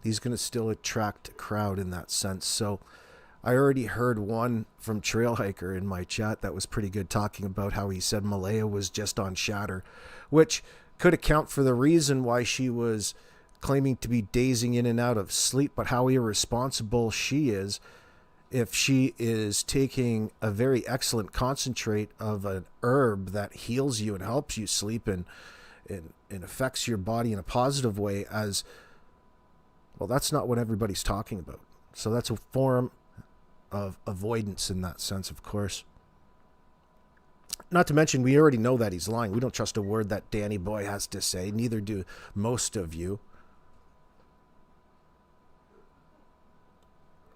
He's going to still attract a crowd in that sense. So I already heard one from Trail Hiker in my chat that was pretty good, talking about how he said Malaya was just on shatter, which could account for the reason why she was claiming to be dazing in and out of sleep, but how irresponsible she is if she is taking a very excellent concentrate of an herb that heals you and helps you sleep and affects your body in a positive way. As well, that's not what everybody's talking about. So that's a form of avoidance in that sense, of course. Not to mention, we already know that he's lying. We don't trust a word that Danny Boy has to say. Neither do most of you.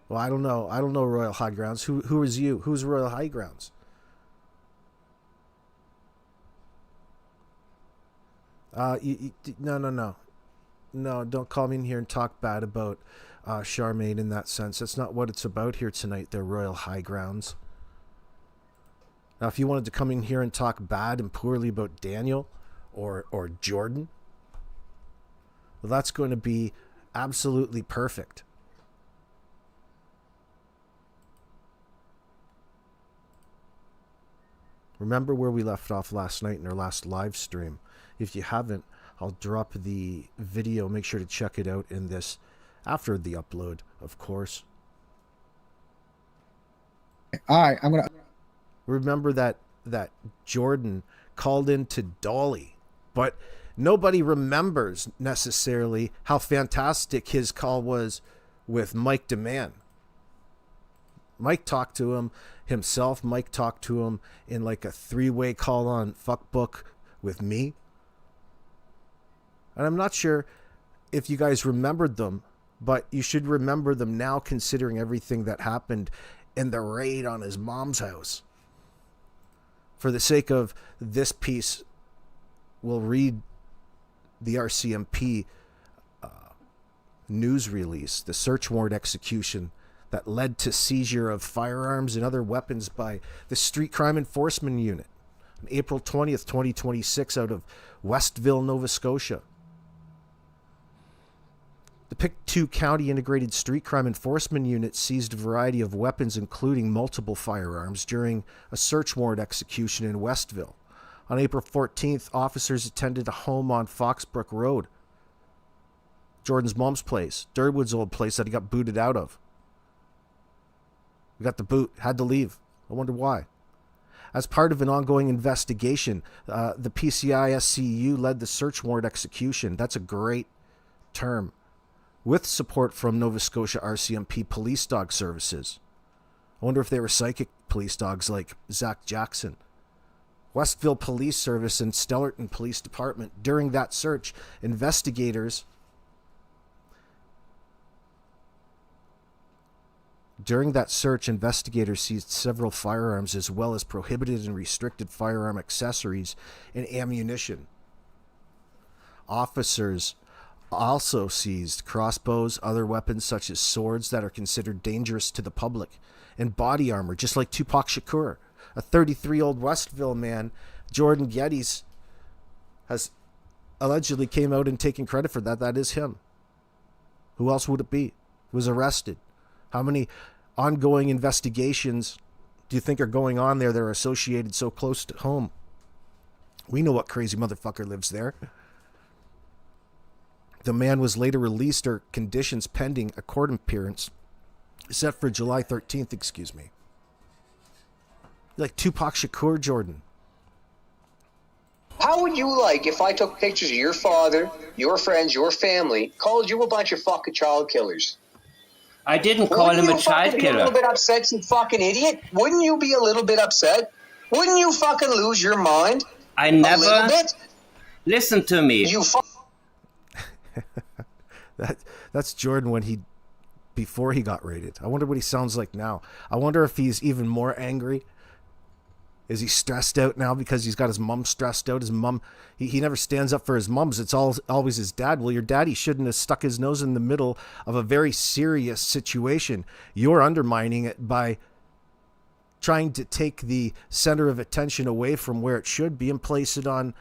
Well, I don't know. I don't know Royal High Grounds. Who is you? Who's Royal High Grounds? No. No, don't call me in here and talk bad about Charmaine in that sense. That's not what it's about here tonight, their Royal High Grounds. Now, if you wanted to come in here and talk bad and poorly about Daniel or Jordan, well, that's going to be absolutely perfect. Remember where we left off last night in our last live stream. If you haven't, I'll drop the video. Make sure to check it out in this after the upload, of course. All right, I'm gonna remember that Jordan called in to Dolly, but nobody remembers necessarily how fantastic his call was with Mike DeMann. Mike talked to him himself. Mike talked to him in like a 3-way call on Fuckbook with me. And I'm not sure if you guys remembered them, but you should remember them now, considering everything that happened in the raid on his mom's house. For the sake of this piece, we'll read the RCMP news release, the search warrant execution that led to seizure of firearms and other weapons by the Street Crime Enforcement Unit on April 20th, 2026 out of Westville, Nova Scotia. The Pictou County Integrated Street Crime Enforcement Unit seized a variety of weapons, including multiple firearms, during a search warrant execution in Westville. On April 14th, officers attended a home on Foxbrook Road, Jordan's mom's place, Durwood's old place that he got booted out of. We got the boot, had to leave. I wonder why. As part of an ongoing investigation, the PCISCU led the search warrant execution. That's a great term. With support from Nova Scotia RCMP police dog services. I wonder if they were psychic police dogs like Zach Jackson. Westville Police Service and Stellarton Police Department. During that search, investigators seized several firearms as well as prohibited and restricted firearm accessories and ammunition. Officers also seized crossbows, other weapons such as swords that are considered dangerous to the public, and body armor, just like Tupac Shakur. A 33-year-old Westville man, Jordan Geddes, has allegedly came out and taken credit for that. That is him. Who else would it be? He was arrested. How many ongoing investigations do you think are going on there that are associated so close to home? We know what crazy motherfucker lives there. The man was later released, or conditions pending a court appearance set for July 13th, excuse me. Like Tupac Shakur, Jordan. How would you like if I took pictures of your father, your friends, your family, called you a bunch of fucking child killers? I didn't call him a child Be a killer. little bit upset, you fucking idiot. Wouldn't you be a little bit upset? Wouldn't you fucking lose your mind? I A never... little bit? Listen to me. You That's Jordan before he got raided. I wonder what he sounds like now. I wonder if he's even more angry. Is he stressed out now because he's got his mom stressed out? His mom, he never stands up for his mums. It's always his dad. Well, your daddy shouldn't have stuck his nose in the middle of a very serious situation. You're undermining it by trying to take the center of attention away from where it should be and place it on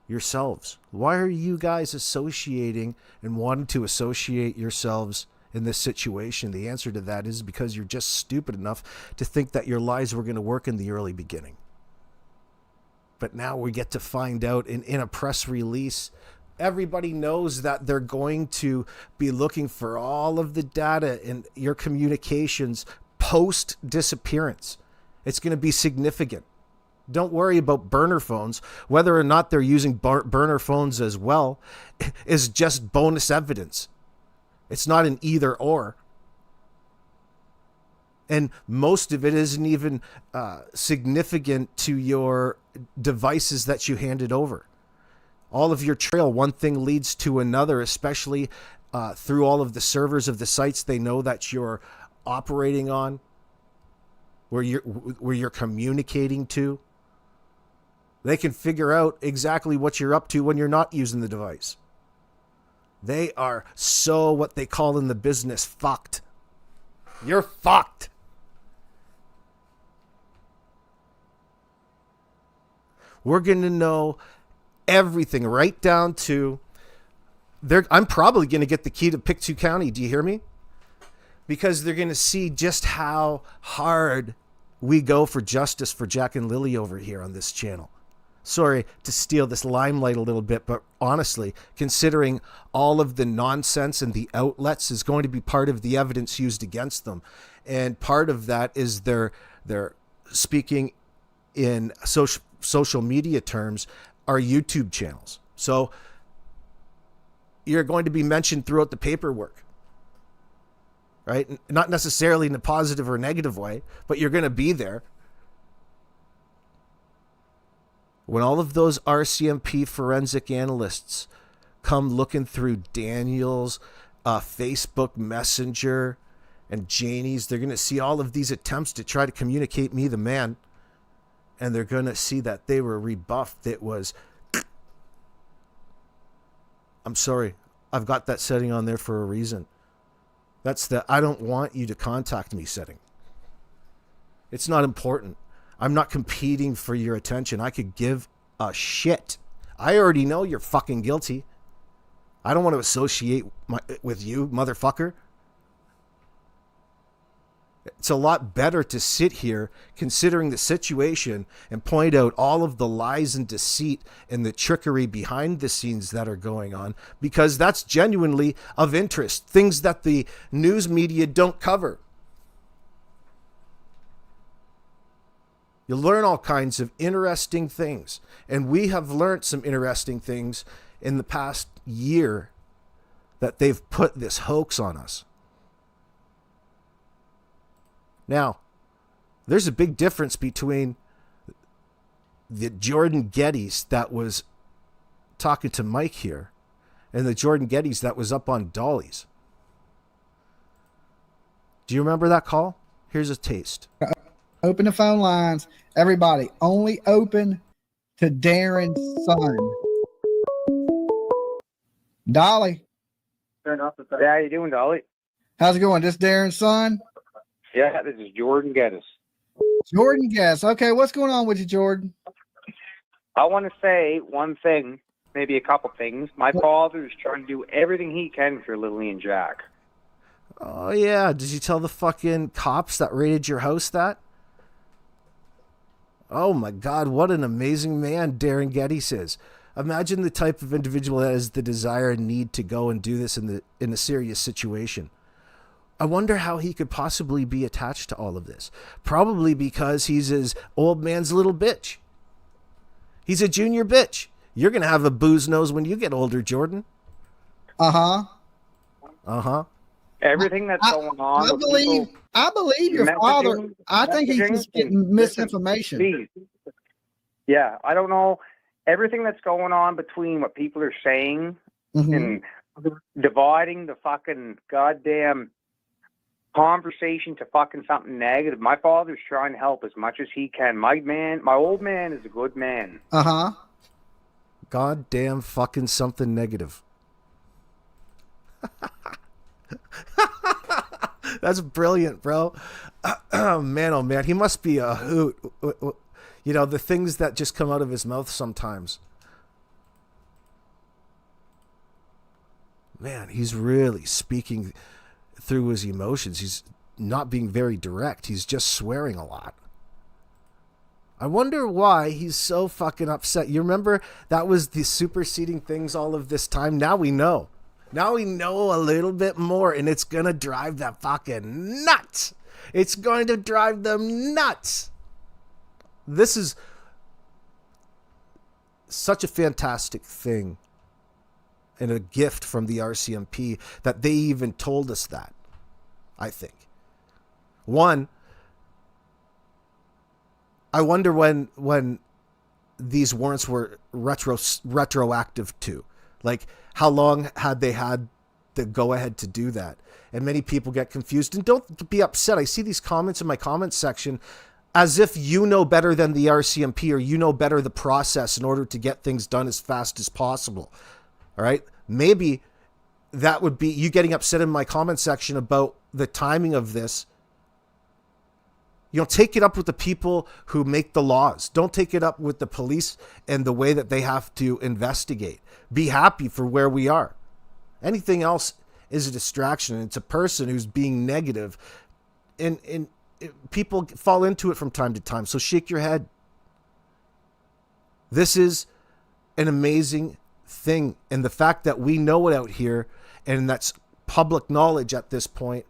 yourselves? Why are you guys associating and wanting to associate yourselves in this situation? The answer to that is because you're just stupid enough to think that your lies were going to work in the early beginning. But now we get to find out in a press release. Everybody knows that they're going to be looking for all of the data in your communications post disappearance. It's going to be significant. Don't worry about burner phones. Whether or not they're using burner phones as well is just bonus evidence. It's not an either or. And most of it isn't even significant to your devices that you handed over. All of your trail, one thing leads to another, especially through all of the servers of the sites they know that you're operating on, where you're communicating to. They can figure out exactly what you're up to when you're not using the device. They are so, what they call in the business, fucked. You're fucked. We're going to know everything, right down to I'm probably going to get the key to Pictou County. Do you hear me? Because they're going to see just how hard we go for justice for Jack and Lily over here on this channel. Sorry to steal this limelight a little bit, but honestly, considering all of the nonsense and the outlets is going to be part of the evidence used against them. And part of that is they're speaking in social media terms, are YouTube channels. So you're going to be mentioned throughout the paperwork, right? Not necessarily in a positive or negative way, but you're going to be there. When all of those RCMP forensic analysts come looking through Daniel's Facebook Messenger and Janie's, they're going to see all of these attempts to try to communicate me, the man. And they're going to see that they were rebuffed. It was, I'm sorry, I've got that setting on there for a reason. That's the I don't want you to contact me setting. It's not important. I'm not competing for your attention. I could give a shit. I already know you're fucking guilty. I don't want to associate with you, motherfucker. It's a lot better to sit here considering the situation and point out all of the lies and deceit and the trickery behind the scenes that are going on, because that's genuinely of interest, things that the news media don't cover. You'll learn all kinds of interesting things, and we have learned some interesting things in the past year that they've put this hoax on us. Now, there's a big difference between the Jordan Gettys that was talking to Mike here and the Jordan Gettys that was up on Dolly's. Do you remember that call? Here's a taste. Open the phone lines. Everybody, only open to Darin's son. Dolly. Yeah, how you doing, Dolly? How's it going? This Darin's son? Yeah, this is Jordan Geddes. Jordan Guess. Okay, what's going on with you, Jordan? I want to say one thing, maybe a couple things. My father is trying to do everything he can for Lily and Jack. Oh, yeah. Did you tell the fucking cops that raided your house that? Oh, my God. What an amazing man Darin Geddes is. Imagine the type of individual that has the desire and need to go and do this in a serious situation. I wonder how he could possibly be attached to all of this. Probably because he's his old man's little bitch. He's a junior bitch. You're going to have a booze nose when you get older, Jordan. Uh-huh. Uh-huh. Everything that's going on. I believe your father. I think he's just getting misinformation. Please. Yeah, I don't know. Everything that's going on between what people are saying and dividing the fucking goddamn conversation to fucking something negative. My father's trying to help as much as he can. My old man is a good man. Uh-huh. Goddamn fucking something negative. That's brilliant, bro. Oh man, he must be a hoot. You know, the things that just come out of his mouth sometimes. man, he's really speaking through his emotions. He's not being very direct. He's just swearing a lot. I wonder why he's so fucking upset. You remember that was the superseding things all of this time? Now we know. Now we know a little bit more, and it's going to drive that fucking nuts. It's going to drive them nuts. This is such a fantastic thing and a gift from the RCMP that they even told us that, I think. One, I wonder when these warrants were retroactive to. Like, how long had they had the go-ahead to do that? And many people get confused. And don't be upset. I see these comments in my comments section as if you know better than the RCMP or you know better the process in order to get things done as fast as possible. All right? Maybe that would be you getting upset in my comment section about the timing of this. You know, take it up with the people who make the laws. Don't take it up with the police and the way that they have to investigate. Be happy for where we are. Anything else is a distraction. It's a person who's being negative. And people fall into it from time to time. So shake your head. This is an amazing thing. And the fact that we know it out here, and that's public knowledge at this point,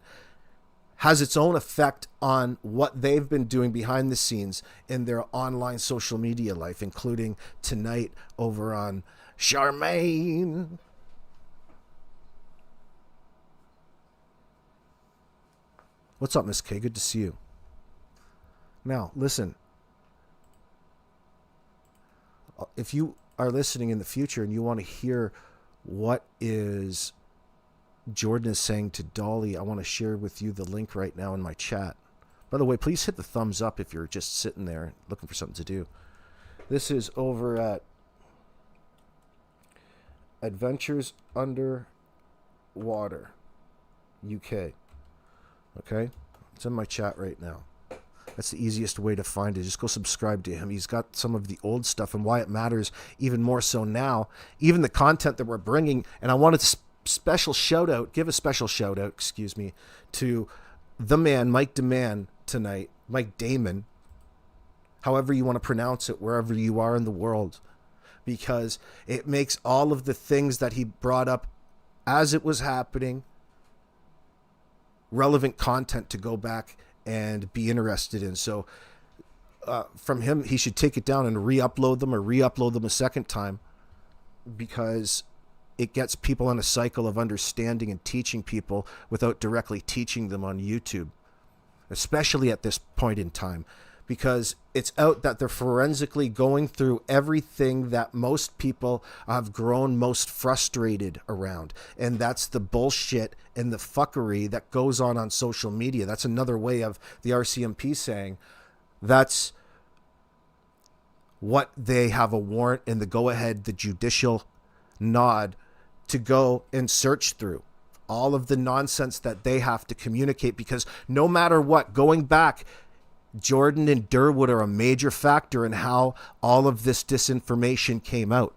has its own effect on what they've been doing behind the scenes in their online social media life, including tonight over on Charmaine. What's up, Miss K? Good to see you. Now, listen. If you are listening in the future and you want to hear what is Jordan is saying to Dolly, I want to share with you the link right now in my chat. By the way, please hit the thumbs up if you're just sitting there looking for something to do. This is over at Adventures Underwater, UK. Okay? It's in my chat right now. That's the easiest way to find it. Just go subscribe to him. He's got some of the old stuff and why it matters even more so now. Even the content that we're bringing. And I wanted to give a special shout out, to the man, Mike DeMan, tonight. Mike Damon. However you want to pronounce it, wherever you are in the world. Because it makes all of the things that he brought up as it was happening relevant content to go back and be interested in. So from him, he should take it down and re-upload them a second time, because it gets people in a cycle of understanding and teaching people without directly teaching them on YouTube, especially at this point in time, because it's out that they're forensically going through everything that most people have grown most frustrated around. And that's the bullshit and the fuckery that goes on social media. That's another way of the RCMP saying that's what they have a warrant and the go-ahead, the judicial nod to go and search through. All of the nonsense that they have to communicate, because no matter what, going back, Jordan and Durwood are a major factor in how all of this disinformation came out.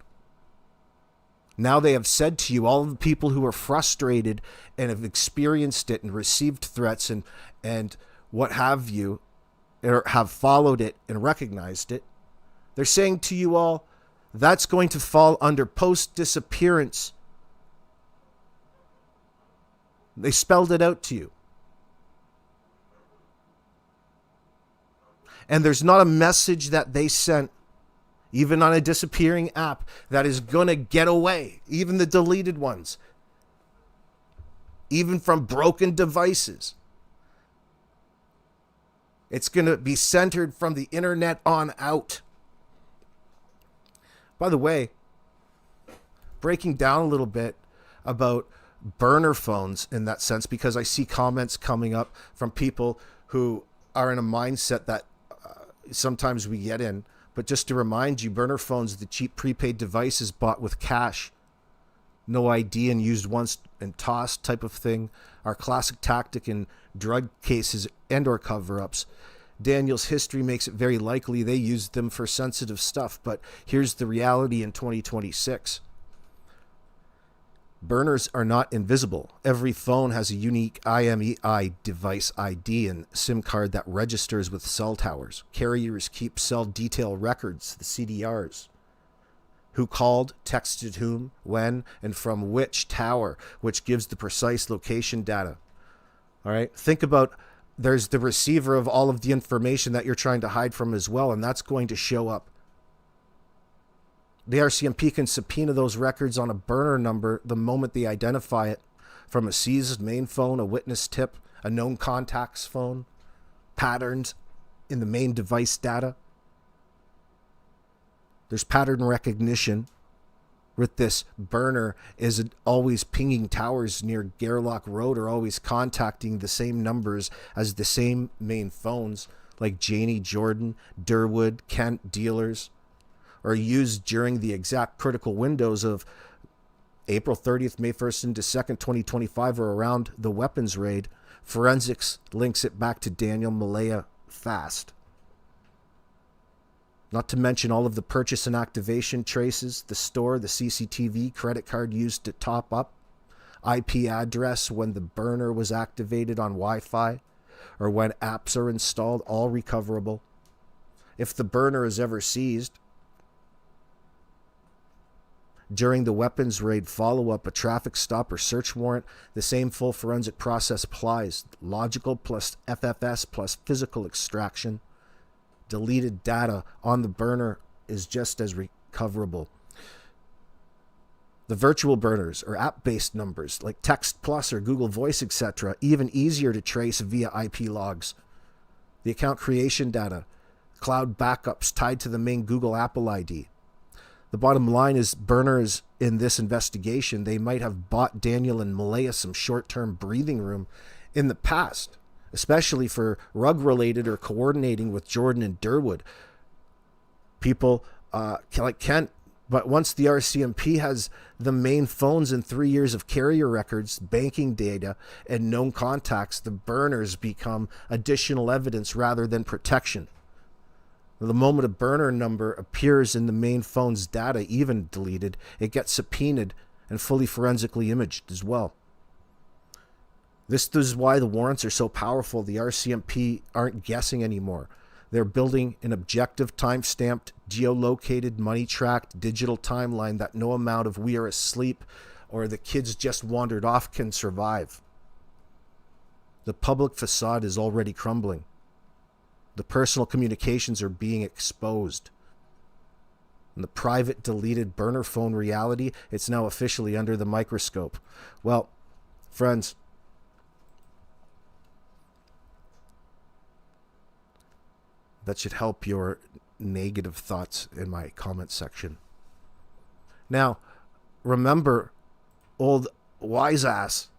Now they have said to you, all of the people who are frustrated and have experienced it and received threats and what have you, or have followed it and recognized it, they're saying to you all, that's going to fall under post-disappearance. They spelled it out to you. And there's not a message that they sent, even on a disappearing app, that is going to get away. Even the deleted ones. Even from broken devices. It's going to be centered from the internet on out. By the way, breaking down a little bit about burner phones in that sense, because I see comments coming up from people who are in a mindset that sometimes we get in. But just to remind you, burner phones, the cheap prepaid devices bought with cash, no ID and used once and tossed type of thing, are classic tactic in drug cases and or cover-ups. Daniel's history makes it very likely they used them for sensitive stuff, but here's the reality in 2026. Burners are not invisible. Every phone has a unique IMEI device ID and SIM card that registers with cell towers. Carriers keep cell detail records, the CDRs. Who called, texted whom, when, and from which tower, which gives the precise location data. All right? Think about, there's the receiver of all of the information that you're trying to hide from as well, and that's going to show up. The RCMP can subpoena those records on a burner number the moment they identify it from a seized main phone, a witness tip, a known contact's phone, patterns in the main device data. There's pattern recognition with this burner. Is it always pinging towers near Gairloch Road or always contacting the same numbers as the same main phones like Janie, Jordan, Durwood, Kent, dealers, or used during the exact critical windows of April 30th, May 1st into 2nd, 2025, or around the weapons raid. Forensics links it back to Daniel Malaya fast. Not to mention all of the purchase and activation traces, the store, the CCTV, credit card used to top up, IP address when the burner was activated on Wi-Fi, or when apps are installed, all recoverable. If the burner is ever seized, during the weapons raid follow-up, a traffic stop or search warrant, the same full forensic process applies. Logical plus FFS plus physical extraction. Deleted data on the burner is just as recoverable. The virtual burners or app-based numbers like Text Plus or Google Voice, etc., even easier to trace via IP logs. The account creation data, cloud backups tied to the main Google Apple ID. The bottom line is burners in this investigation, they might have bought Daniel and Malaya some short-term breathing room in the past, especially for rug-related or coordinating with Jordan and Durwood. People like Kent, but once the RCMP has the main phones and 3 years of carrier records, banking data, and known contacts, the burners become additional evidence rather than protection. The moment a burner number appears in the main phone's data, even deleted, it gets subpoenaed and fully forensically imaged as well. This is why the warrants are so powerful. The RCMP aren't guessing anymore. They're building an objective, time-stamped, geolocated, money-tracked digital timeline that no amount of "we are asleep" or "the kids just wandered off" can survive. The public facade is already crumbling. The personal communications are being exposed. And the private deleted burner phone reality, it's now officially under the microscope. Well, friends, that should help your negative thoughts in my comment section. Now, remember, old wise ass,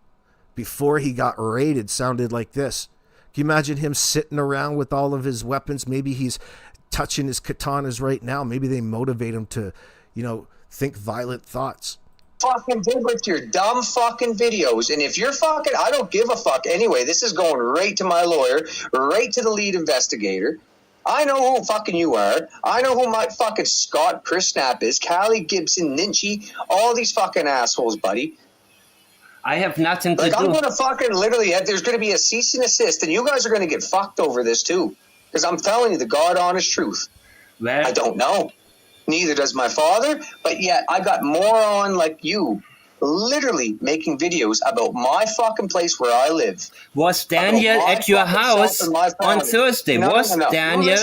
before he got raided, sounded like this. Can you imagine him sitting around with all of his weapons? Maybe he's touching his katanas right now. Maybe they motivate him to, think violent thoughts. Fucking did with your dumb fucking videos. And if you're fucking, I don't give a fuck. Anyway, this is going right to my lawyer, right to the lead investigator. I know who fucking you are. I know who my fucking Scott Chris Snap is, Callie Gibson, Ninchi, all these fucking assholes, buddy. I have nothing to do. I'm going to fucking literally, there's going to be a cease and desist, and you guys are going to get fucked over this too. Because I'm telling you the God honest truth. Well, I don't know. Neither does my father, but yet I got moron like you literally making videos about my fucking place where I live. Was Daniel at your house on Thursday? Was Daniel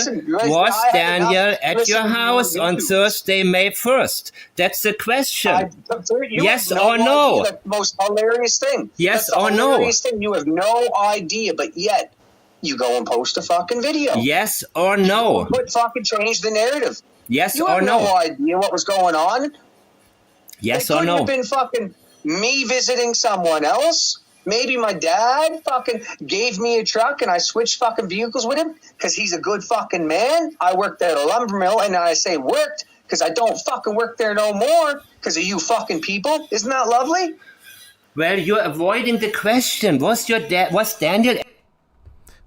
at your house on Thursday, May 1st? That's the question. Yes or no? That's the most hilarious thing. Yes or no? You have no idea, but yet you go and post a fucking video. Yes or no? You fucking change the narrative. Yes you or no? You have no idea what was going on. Yes or no? It could have been fucking me visiting someone else. Maybe my dad fucking gave me a truck and I switched fucking vehicles with him because he's a good fucking man. I worked at a lumber mill, and I say worked because I don't fucking work there no more because of you fucking people. Isn't that lovely? Well, you're avoiding the question. Was Daniel...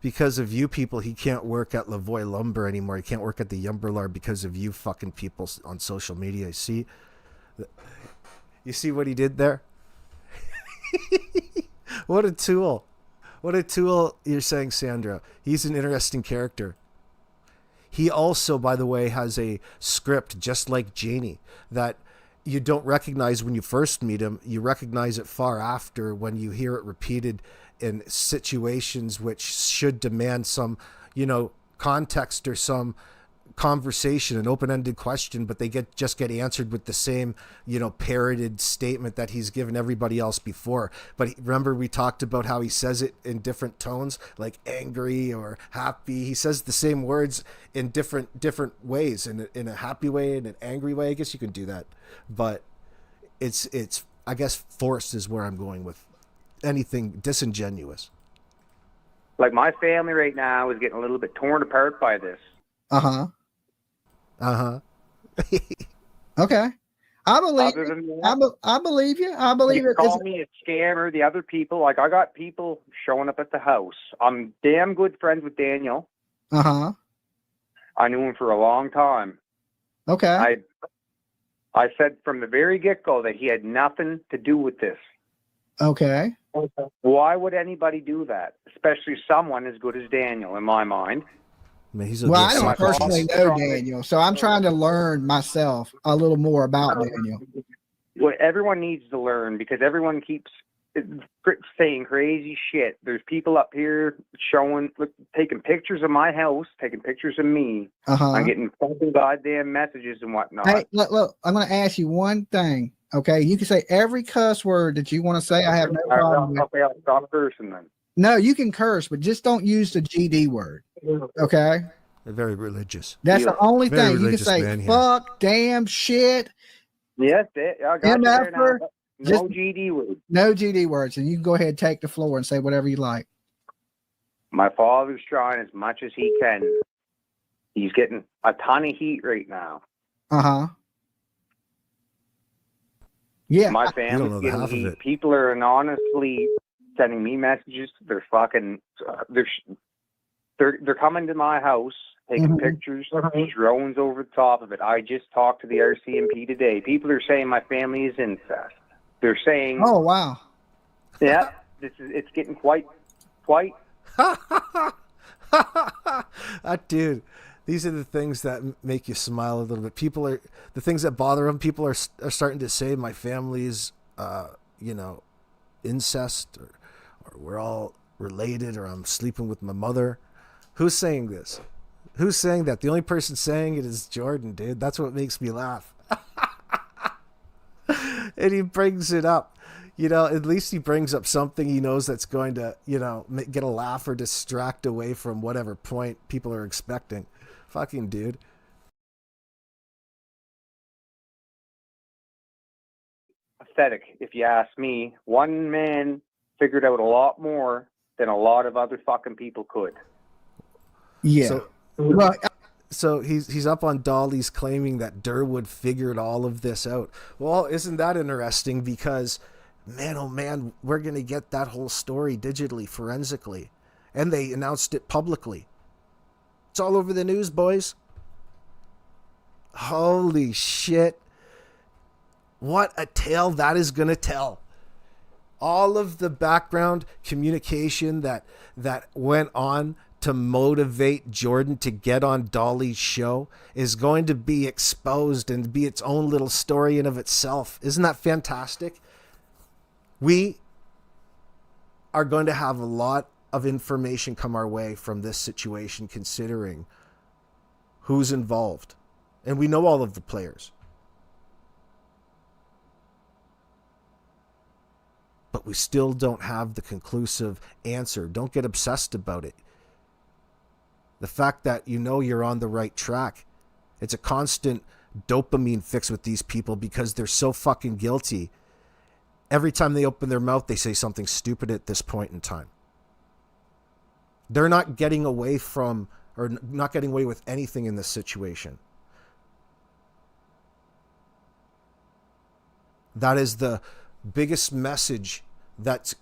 Because of you people, he can't work at Lavoie Lumber anymore. He can't work at the Yumberlar because of you fucking people on social media. You see what he did there? What a tool. What a tool you're saying, Sandra. He's an interesting character. He also, by the way, has a script just like Janie that you don't recognize when you first meet him. You recognize it far after when you hear it repeated in situations which should demand some, context or some conversation, an open-ended question, but they just get answered with the same, parroted statement that he's given everybody else before. But remember, we talked about how he says it in different tones, like angry or happy. He says the same words in different ways, in a happy way, in an angry way. I guess you can do that, but it's I guess forced is where I'm going with anything disingenuous. Like my family right now is getting a little bit torn apart by this. Uh-huh. Okay. I believe I believe you. I believe it. Call me a scammer. The other people, like I got people showing up at the house. I'm damn good friends with Daniel. Uh-huh. I knew him for a long time. Okay. I said from the very get-go that he had nothing to do with this. Okay. Why would anybody do that? Especially someone as good as Daniel, in my mind. I don't personally know Daniel, so I'm trying to learn myself a little more about Daniel. Well, everyone needs to learn because everyone keeps saying crazy shit. There's people up here taking pictures of my house, taking pictures of me. I'm getting fucking goddamn messages and whatnot. Hey, look, I'm going to ask you one thing, okay? You can say every cuss word that you want to say. I have no problem with. Okay, I'll stop cursing then. No, you can curse, but just don't use the GD word. Okay? They're very religious. That's the only Very thing. You can say fuck, damn, shit. Yes, I got you there now. No GD words. No GD words. And you can go ahead and take the floor and say whatever you like. My father's trying as much as he can. He's getting a ton of heat right now. Uh-huh. Yeah. My family's getting heat. People are anonymously sending me messages. They're fucking they're coming to my house, taking pictures, drones over the top of it. I just talked to the RCMP today. People are saying my family is incest. They're saying, "Oh wow, yeah, it's getting quite." Dude, these are the things that make you smile a little bit. The things that bother them. People are starting to say my family's, incest, or we're all related, or I'm sleeping with my mother. Who's saying this? Who's saying that? The only person saying it is Jordan, dude. That's what makes me laugh. And he brings it up. At least he brings up something he knows that's going to, get a laugh or distract away from whatever point people are expecting. Fucking dude. Pathetic, if you ask me. One man figured out a lot more than a lot of other fucking people could. Yeah. So he's up on Dolly's claiming that Durwood figured all of this out. Well, isn't that interesting? Because, man, oh man, we're going to get that whole story digitally, forensically. And they announced it publicly. It's all over the news, boys. Holy shit. What a tale that is going to tell. All of the background communication that went on to motivate Jordan to get on Dolly's show is going to be exposed and be its own little story in of itself. Isn't that fantastic? We are going to have a lot of information come our way from this situation, considering who's involved. And we know all of the players. But we still don't have the conclusive answer. Don't get obsessed about it. The fact that you're on the right track, it's a constant dopamine fix with these people because they're so fucking guilty. Every time they open their mouth, they say something stupid at this point in time. They're not getting away with anything in this situation. That is the biggest message that's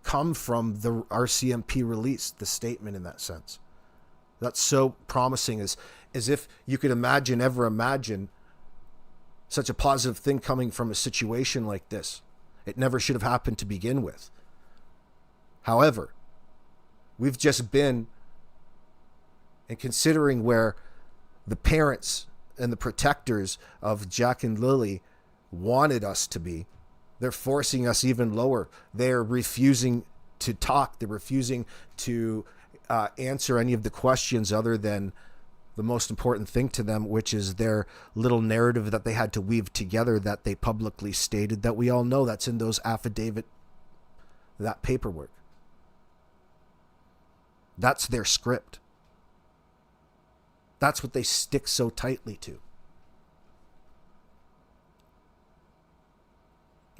come from the RCMP release, the statement in that sense. That's so promising, as if you could ever imagine such a positive thing coming from a situation like this. It never should have happened to begin with. However, we've just been, and considering where the parents and the protectors of Jack and Lily wanted us to be, they're forcing us even lower. They're refusing to talk. They're refusing to answer any of the questions other than the most important thing to them, which is their little narrative that they had to weave together that they publicly stated, that we all know that's in those affidavit, that paperwork. That's their script. That's what they stick so tightly to.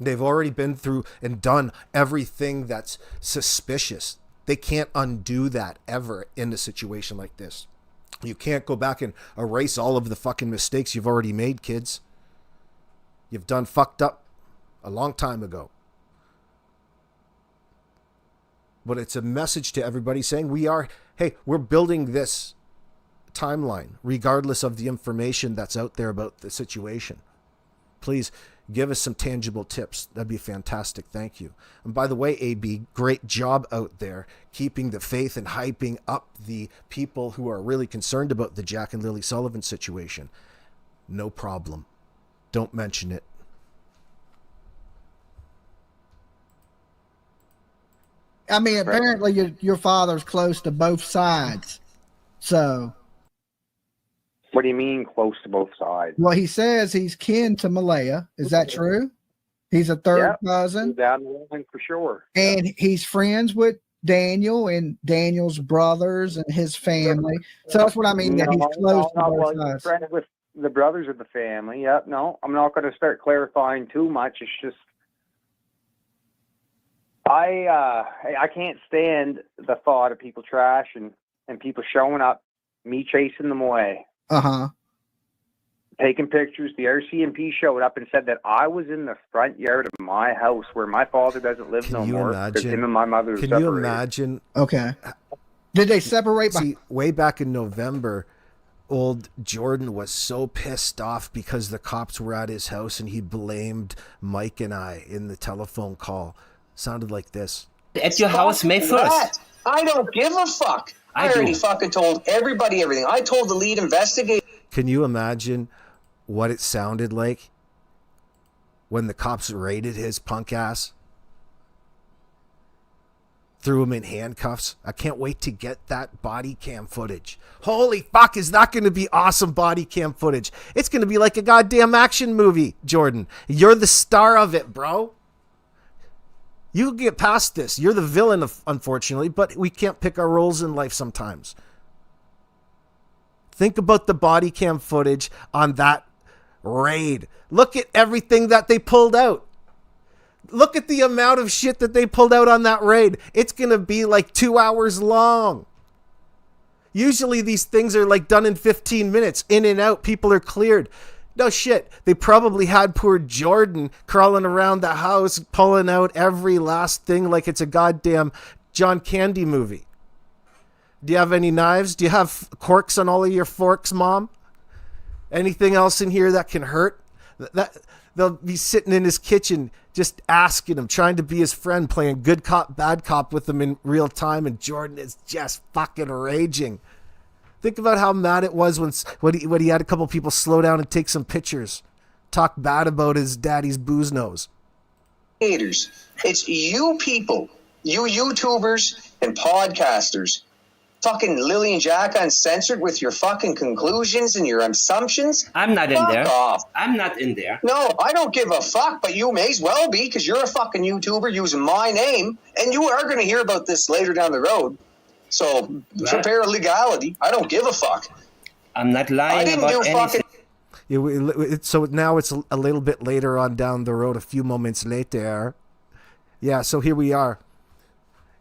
They've already been through and done everything that's suspicious. They can't undo that ever in a situation like this. You can't go back and erase all of the fucking mistakes you've already made, kids. You've done fucked up a long time ago. But it's a message to everybody saying we're building this timeline regardless of the information that's out there about the situation. Please give us some tangible tips. That'd be fantastic. Thank you. And by the way, AB, great job out there keeping the faith and hyping up the people who are really concerned about the Jack and Lily Sullivan situation. No problem. Don't mention it. I mean, apparently your father's close to both sides. So. What do you mean close to both sides? Well, he says he's kin to Malaya. Is that true? He's a third cousin? Down the line for sure. And he's friends with Daniel and Daniel's brothers and his family. So that's what I mean, that he's close to both sides. He's friends with the brothers of the family. Yep. No, I'm not going to start clarifying too much. It's just I can't stand the thought of people trashing and people showing up, me chasing them away. Taking pictures. The RCMP showed up and said that I was in the front yard of my house where my father doesn't live no more. Because him and my mother are separated. Can you imagine? Okay. Did they separate? See, way back in November, old Jordan was so pissed off because the cops were at his house and he blamed Mike and I in the telephone call. Sounded like this. At your house, May 1st. I don't give a fuck. I already fucking told everybody everything. I told the lead investigator. Can you imagine what it sounded like when the cops raided his punk ass? Threw him in handcuffs. I can't wait to get that body cam footage. Holy fuck, is that going to be awesome body cam footage? It's going to be like a goddamn action movie, Jordan. You're the star of it, bro. You get past this. You're the villain, unfortunately, but we can't pick our roles in life sometimes. Think about the body cam footage on that raid. Look at everything that they pulled out. Look at the amount of shit that they pulled out on that raid. It's going to be like 2 hours long. Usually these things are like done in 15 minutes. In and out, people are cleared. No shit. They probably had poor Jordan crawling around the house, pulling out every last thing like it's a goddamn John Candy movie. Do you have any knives? Do you have corks on all of your forks, Mom? Anything else in here that can hurt? They'll be sitting in his kitchen just asking him, trying to be his friend, playing good cop, bad cop with him in real time, and Jordan is just fucking raging. Think about how mad it was when he had a couple people slow down and take some pictures, talk bad about his daddy's booze nose. It's you people, you YouTubers and podcasters, fucking Lily and Jack uncensored with your fucking conclusions and your assumptions. I'm not in there. Off. I'm not in there. No, I don't give a fuck, but you may as well be because you're a fucking YouTuber using my name, and you are going to hear about this later down the road. So prepare legality. I don't give a fuck. I'm not lying about anything. So now it's a little bit later on down the road, a few moments later. Yeah, so here we are.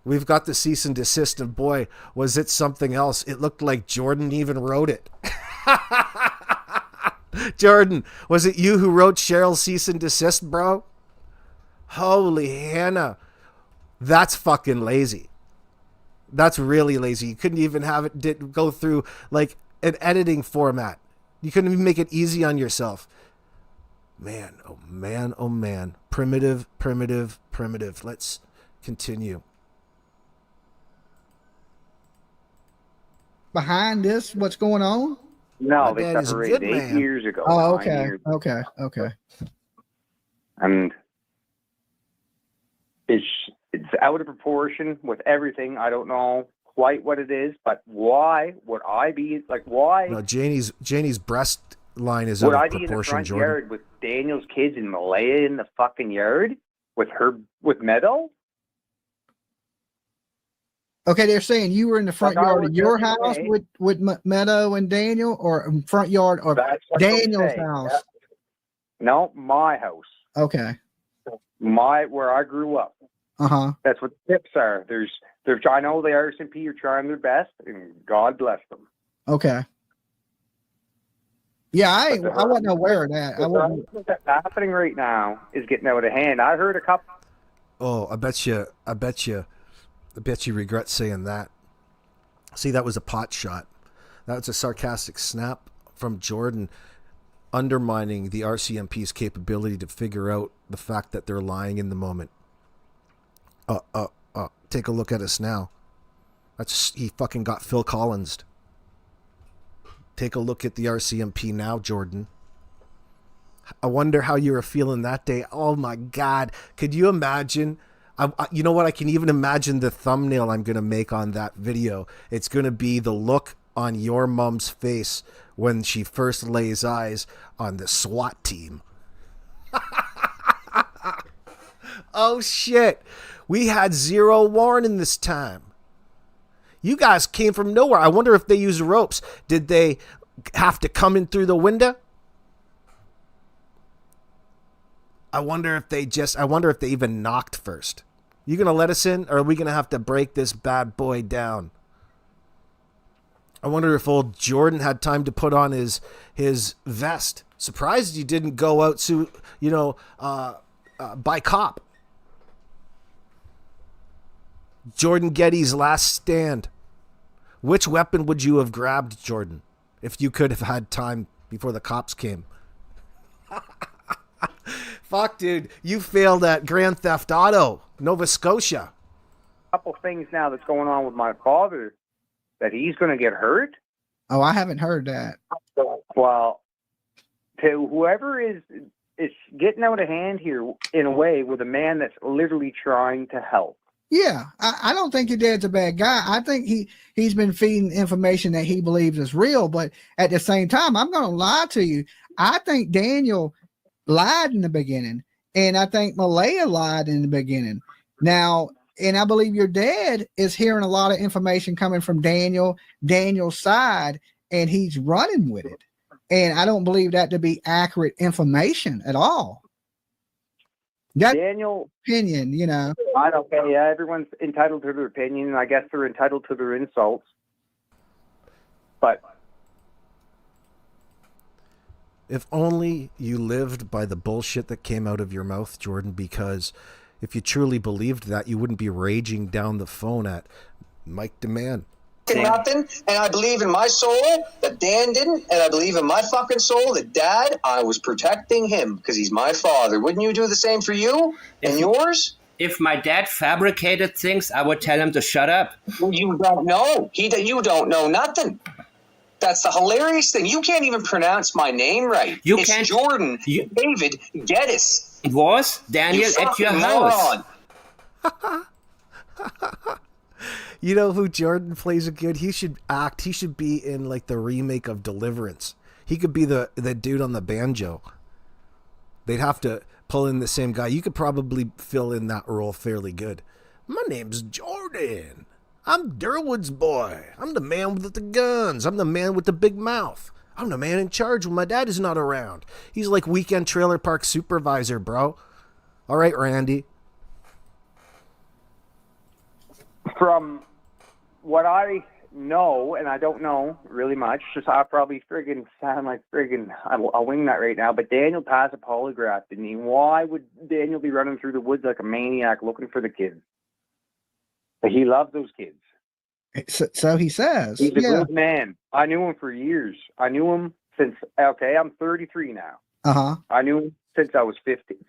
We've got the cease and desist, and boy, was it something else. It looked like Jordan even wrote it. Jordan, was it you who wrote Cheryl's cease and desist, bro? Holy Hannah. That's fucking lazy. That's really lazy. You couldn't even have it go through like an editing format. You couldn't even make it easy on yourself. Man, oh man, oh man. Primitive, primitive, primitive. Let's continue. Behind this, what's going on? No, they separated 8 years ago. Oh, okay. Okay. And it's out of proportion with everything. I don't know quite what it is, but why would I be like? Why? No, Janie's breast line is out of proportion. Would I be in the front yard with Daniel's kids and Malaya in the fucking yard with Meadow? Okay, they're saying you were in the front yard of your house with Meadow and Daniel, or front yard of Daniel's house? Yeah. No, my house. Okay. Where I grew up. Uh-huh. That's what the tips are. I know the RCMP are trying their best, and God bless them. Okay. Yeah, I wasn't aware of that. What's happening right now is getting out of hand. I heard a couple. Oh, I bet you regret saying that. See, that was a pot shot. That was a sarcastic snap from Jordan, undermining the RCMP's capability to figure out the fact that they're lying in the moment. Take a look at us now. He fucking got Phil Collins'd. Take a look at the RCMP now, Jordan. I wonder how you were feeling that day. Oh my God. Could you imagine? You know what? I can even imagine the thumbnail I'm going to make on that video. It's going to be the look on your mom's face when she first lays eyes on the SWAT team. Oh shit. We had zero warrant in this time. You guys came from nowhere. I wonder if they used ropes. Did they have to come in through the window? I wonder if they even knocked first. You gonna let us in, or are we gonna have to break this bad boy down? I wonder if old Jordan had time to put on his vest. Surprised you didn't go out to, by cop. Jordan Getty's last stand. Which weapon would you have grabbed, Jordan, if you could have had time before the cops came? Fuck, dude. You failed at Grand Theft Auto, Nova Scotia. Couple things now that's going on with my father, that he's going to get hurt. Oh, I haven't heard that. Well, to whoever is getting out of hand here in a way with a man that's literally trying to help. Yeah, I don't think your dad's a bad guy. I think he's been feeding information that he believes is real. But at the same time, I'm going to lie to you. I think Daniel lied in the beginning, and I think Malaya lied in the beginning. Now, and I believe your dad is hearing a lot of information coming from Daniel's side, and he's running with it. And I don't believe that to be accurate information at all. That Daniel opinion, I don't care. Yeah, everyone's entitled to their opinion, and I guess they're entitled to their insults. But if only you lived by the bullshit that came out of your mouth, Jordan, because if you truly believed that, you wouldn't be raging down the phone at Mike DeMann. Nothing, and I believe in my soul that Dan didn't, and I believe in my fucking soul that Dad, I was protecting him because he's my father. Wouldn't you do the same for you and yours? If my dad fabricated things, I would tell him to shut up. Well, you don't know. You don't know nothing. That's the hilarious thing. You can't even pronounce my name right. It's Jordan David Geddes. It was Daniel at your house. You know who Jordan plays a good? He should act. He should be in like the remake of Deliverance. He could be the dude on the banjo. They'd have to pull in the same guy. You could probably fill in that role fairly good. My name's Jordan. I'm Durwood's boy. I'm the man with the guns. I'm the man with the big mouth. I'm the man in charge when my dad is not around. He's like weekend trailer park supervisor, bro. All right, Randy. From what I know, and I don't know really much, just I'll probably friggin' sound like I'll wing that right now, but Daniel passed a polygraph, didn't he? Why would Daniel be running through the woods like a maniac looking for the kids? But he loves those kids. So he says. He's a good man. I knew him for years. I knew him since, I'm 33 now. Uh-huh. I knew him since I was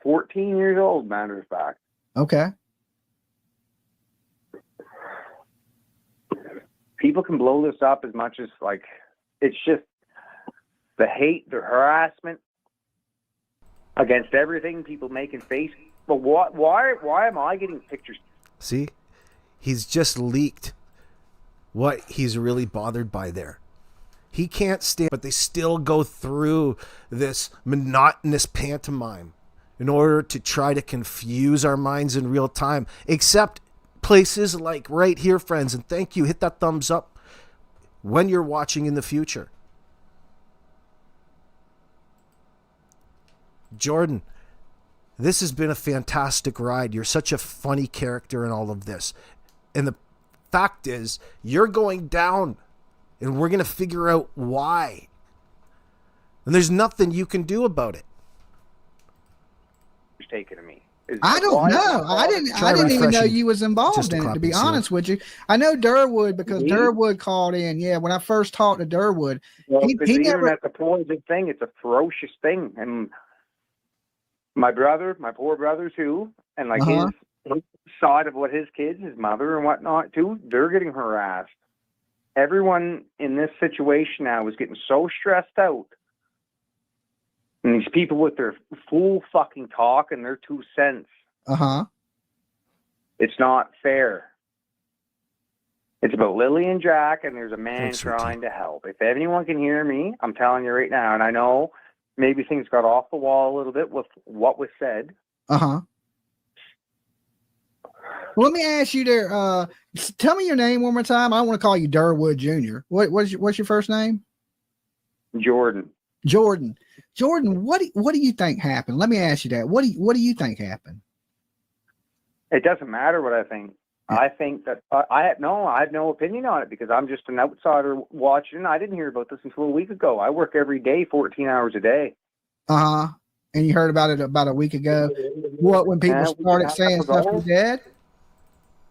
14 years old, matter of fact. Okay. People can blow this up as much as, like, it's just the hate, the harassment against everything people make in face. But why am I getting pictures? See, he's just leaked what he's really bothered by there. He can't stand, but they still go through this monotonous pantomime in order to try to confuse our minds in real time, except places like right here, friends. And thank you. Hit that thumbs up when you're watching in the future. Jordan, this has been a fantastic ride. You're such a funny character in all of this. And the fact is, you're going down. And we're going to figure out why. And there's nothing you can do about it. Who's taking to me? I don't know. I didn't even know you was involved in it, to be honest with you. I know Durwood because Durwood called in. Yeah, when I first talked to Durwood. Well, he never... That's a poison thing. It's a ferocious thing. And my poor brother too, and like his side of what his kids, his mother and whatnot too, they're getting harassed. Everyone in this situation now is getting so stressed out. And these people with their full fucking talk and their 2 cents. It's not fair. It's about Lily and Jack, and there's a man trying to help. If anyone can hear me, I'm telling you right now, and I know maybe things got off the wall a little bit with what was said. Well, let me ask you there. Tell me your name one more time. I don't want to call you Durwood Jr. What's your first name? Jordan. Jordan, what do you think happened? Let me ask you that. What do you think happened? It doesn't matter what I think. I think that I have no opinion on it because I'm just an outsider watching. I didn't hear about this until a week ago. I work every day, 14 hours a day. And you heard about it about a week ago. What, when people started saying stuff to your dad?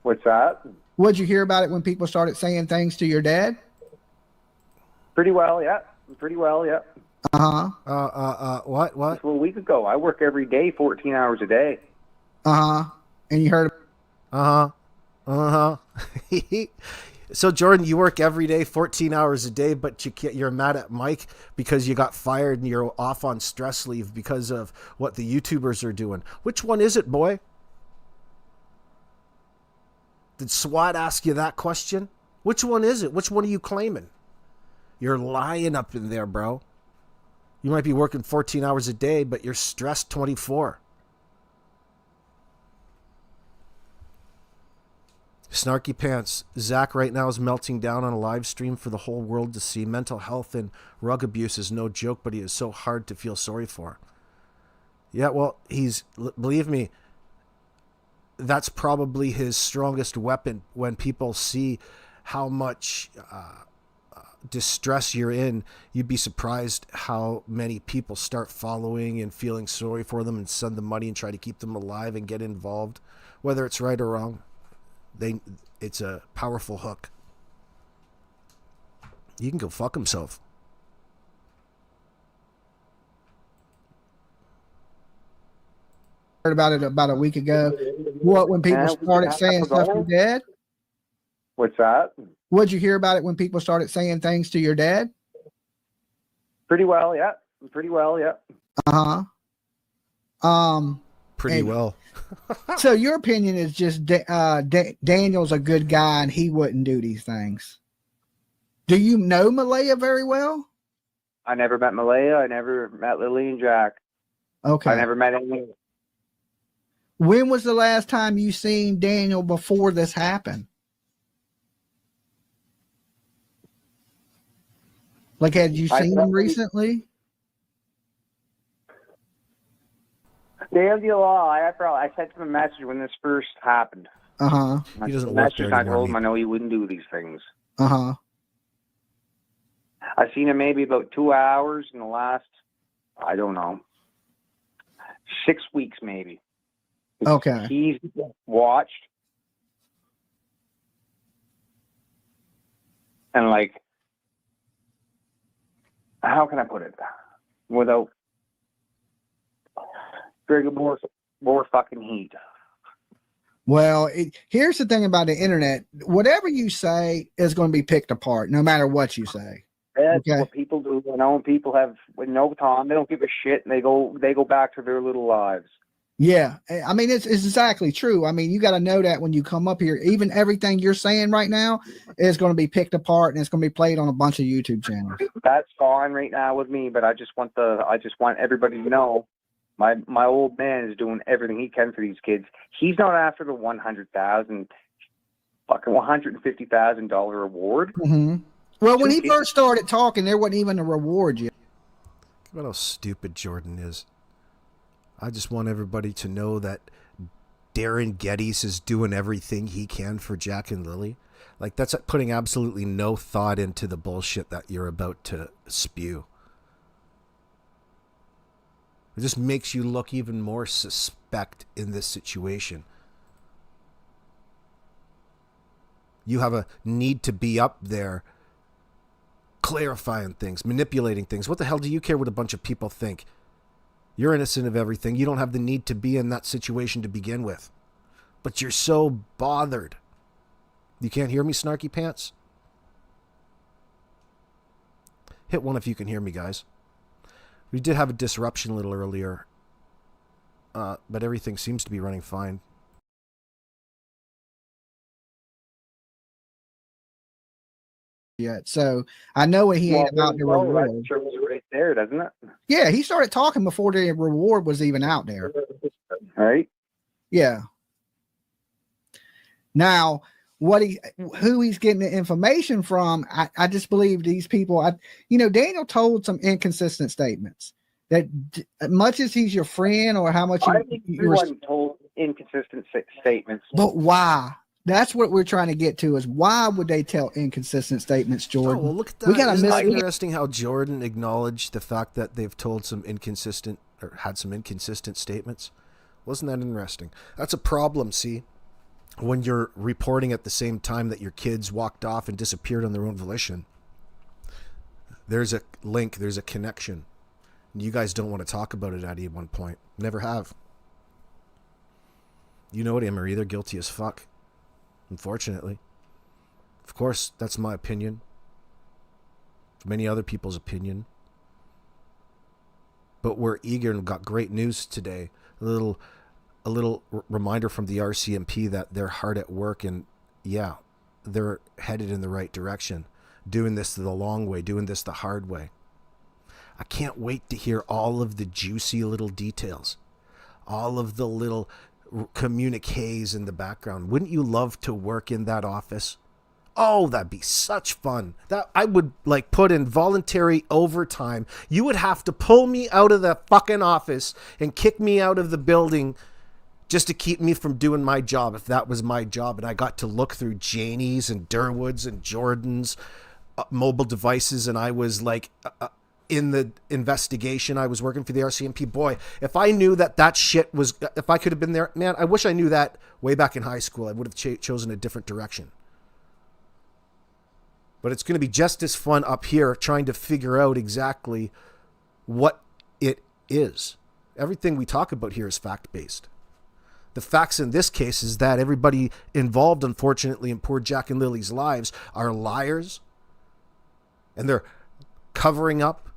What's that? What'd you hear about it when people started saying things to your dad? Pretty well, yeah. What? Just a week ago. I work every day, 14 hours a day. And you heard. So Jordan, you work every day, 14 hours a day, but you're mad at Mike because you got fired and you're off on stress leave because of what the YouTubers are doing. Which one is it, boy? Did SWAT ask you that question? Which one is it? Which one are you claiming? You're lying up in there, bro. You might be working 14 hours a day, but you're stressed 24. Snarky Pants. Zach right now is melting down on a live stream for the whole world to see. Mental health and rug abuse is no joke, but he is so hard to feel sorry for. Yeah, well, believe me, that's probably his strongest weapon when people see how much distress you're in. You'd be surprised how many people start following and feeling sorry for them and send them money and try to keep them alive and get involved, whether it's right or wrong. It's a powerful hook. You can go fuck himself. Heard about it about a week ago. What, when people started saying stuff to your dad? What's that? What'd you hear about it when people started saying things to your dad? Pretty well, yeah. Pretty well. So your opinion is just Daniel's a good guy and he wouldn't do these things. Do you know Malaya very well? I never met Malaya. I never met Lily and Jack. Okay. I never met anyone. When was the last time you seen Daniel before this happened? Like, had you seen him recently? Daniel, I sent him a message when this first happened. He doesn't work there anymore. I told him I know he wouldn't do these things. I seen him maybe about 2 hours in the last, I don't know, 6 weeks maybe. Okay. He's watched. And like, how can I put it? Without, trigger more fucking heat. Well, here's the thing about the internet. Whatever you say is going to be picked apart, no matter what you say. That's what people do. You know, when people have no time, they don't give a shit, and they go back to their little lives. Yeah, I mean, it's exactly true. I mean, you got to know that when you come up here, even everything you're saying right now is going to be picked apart and it's going to be played on a bunch of YouTube channels. That's fine right now with me, but I just want everybody to know my old man is doing everything he can for these kids. He's not after the $150,000 reward. Mm-hmm. Well, when he first started talking, there wasn't even a reward yet. What how stupid Jordan is. I just want everybody to know that Darin Geddes is doing everything he can for Jack and Lily. Like, that's putting absolutely no thought into the bullshit that you're about to spew. It just makes you look even more suspect in this situation. You have a need to be up there clarifying things, manipulating things. What the hell do you care what a bunch of people think? You're innocent of everything. You don't have the need to be in that situation to begin with. But you're so bothered. You can't hear me, Snarky Pants? Hit one if you can hear me, guys. We did have a disruption a little earlier, but everything seems to be running fine. Yet, so I know what he ain't about the reward. That shows right there, doesn't it? Yeah, he started talking before the reward was even out there. Right? Yeah. Now, who he's getting the information from, I just believe these people. Daniel told some inconsistent statements. That much as he's your friend, or how much everyone told inconsistent statements. But why? That's what we're trying to get to, is why would they tell inconsistent statements, Jordan? Oh, well, look at that. Isn't that interesting how Jordan acknowledged the fact that they've told some inconsistent, or had some inconsistent statements? Wasn't that interesting? That's a problem, see? When you're reporting at the same time that your kids walked off and disappeared on their own volition. There's a link, there's a connection. You guys don't want to talk about it at any one point. Never have. You know what, Emery? They're guilty as fuck. Unfortunately. Of course, that's my opinion. It's many other people's opinion. But we're eager and got great news today. A little reminder from the RCMP that they're hard at work, and yeah, they're headed in the right direction. Doing this the long way, doing this the hard way. I can't wait to hear all of the juicy little details. All of the little communiques in the background. Wouldn't you love to work in that office? Oh, that'd be such fun. That I would put in voluntary overtime. You would have to pull me out of the fucking office and kick me out of the building just to keep me from doing my job, if that was my job. And I got to look through Janie's and Durwood's and Jordan's mobile devices, and I was in the investigation. I was working for the RCMP. Boy, if I knew that shit was, if I could have been there, man, I wish I knew that way back in high school. I would have chosen a different direction. But it's going to be just as fun up here trying to figure out exactly what it is. Everything we talk about here is fact-based. The facts in this case is that everybody involved, unfortunately, in poor Jack and Lily's lives are liars, and they're covering up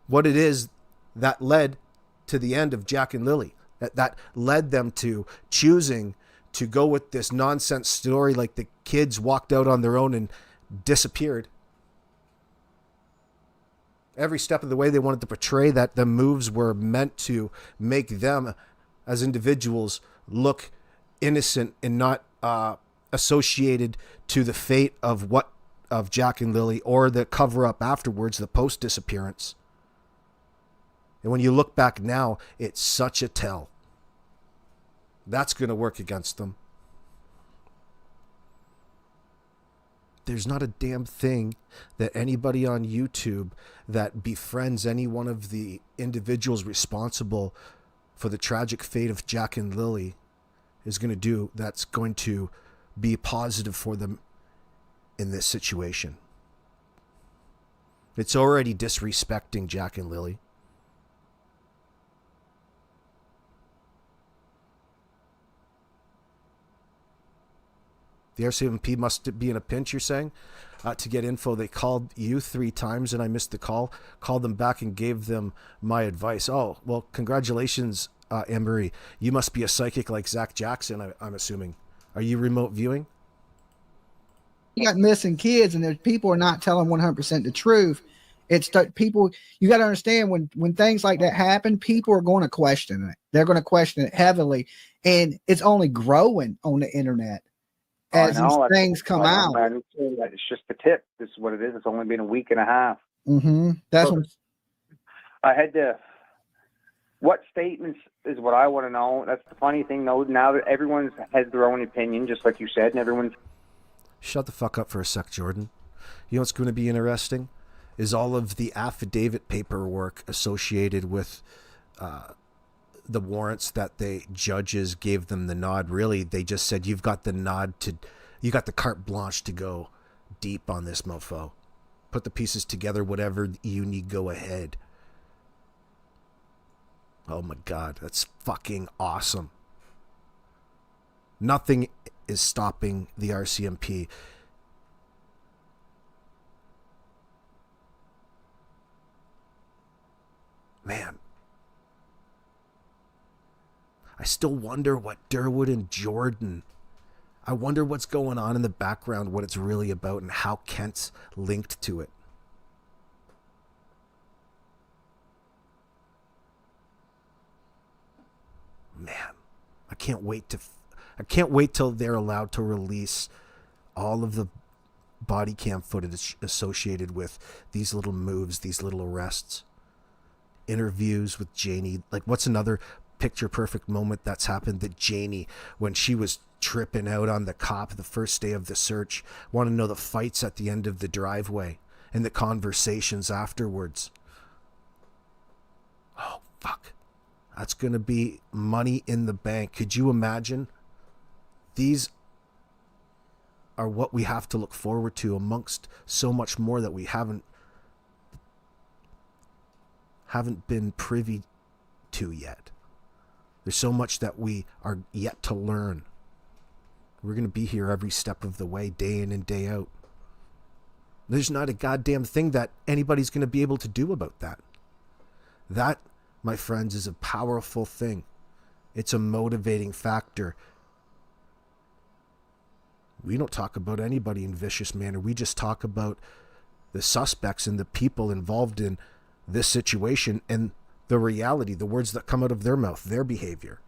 what it is that led to the end of Jack and Lily, that led them to choosing to go with this nonsense story, like the kids walked out on their own and disappeared. Every step of the way they wanted to portray that the moves were meant to make them as individuals look innocent and not associated to the fate of Jack and Lily, or the cover-up afterwards, the post-disappearance. And when you look back now, it's such a tell. That's going to work against them. There's not a damn thing that anybody on YouTube that befriends any one of the individuals responsible for the tragic fate of Jack and Lily is going to do that's going to be positive for them in this situation. It's already disrespecting Jack and Lily. The RCMP must be in a pinch, you're saying? To get info, they called you 3 times and I missed the call. Called them back and gave them my advice. Oh, well, congratulations, Anne-Marie. You must be a psychic like Zach Jackson, I'm assuming. Are you remote viewing? You got missing kids, and there's people are not telling 100% the truth. It's people. You got to understand when things like that happen, people are going to question it. They're going to question it heavily, and it's only growing on the internet as these things come out. It's just the tip. This is what it is. It's only been a week and a half. Mm-hmm. That's so I had to. What statements is what I want to know. That's the funny thing, though. Now that everyone has their own opinion, just like you said, and everyone's. Shut the fuck up for a sec, Jordan. You know what's going to be interesting is all of the affidavit paperwork associated with the warrants that the judges gave them the nod. Really, they just said, you got the carte blanche to go deep on this mofo. Put the pieces together, whatever you need, go ahead. Oh my God, that's fucking awesome. Nothing is stopping the RCMP. Man, I still wonder what Durwood and Jordan, I wonder what's going on in the background, what it's really about, and how Kent's linked to it. Man, I can't wait till they're allowed to release all of the body cam footage associated with these little moves, these little arrests, interviews with Janie. Like, what's another picture perfect moment that's happened? That Janie, when she was tripping out on the cop the first day of the search, want to know the fights at the end of the driveway and the conversations afterwards. Oh, fuck. That's going to be money in the bank. Could you imagine? These are what we have to look forward to amongst so much more that we haven't been privy to yet. There's so much that we are yet to learn. We're going to be here every step of the way, day in and day out. There's not a goddamn thing that anybody's going to be able to do about that. That, my friends, is a powerful thing. It's a motivating factor. We don't talk about anybody in vicious manner. We just talk about the suspects and the people involved in this situation and the reality, the words that come out of their mouth, their behavior.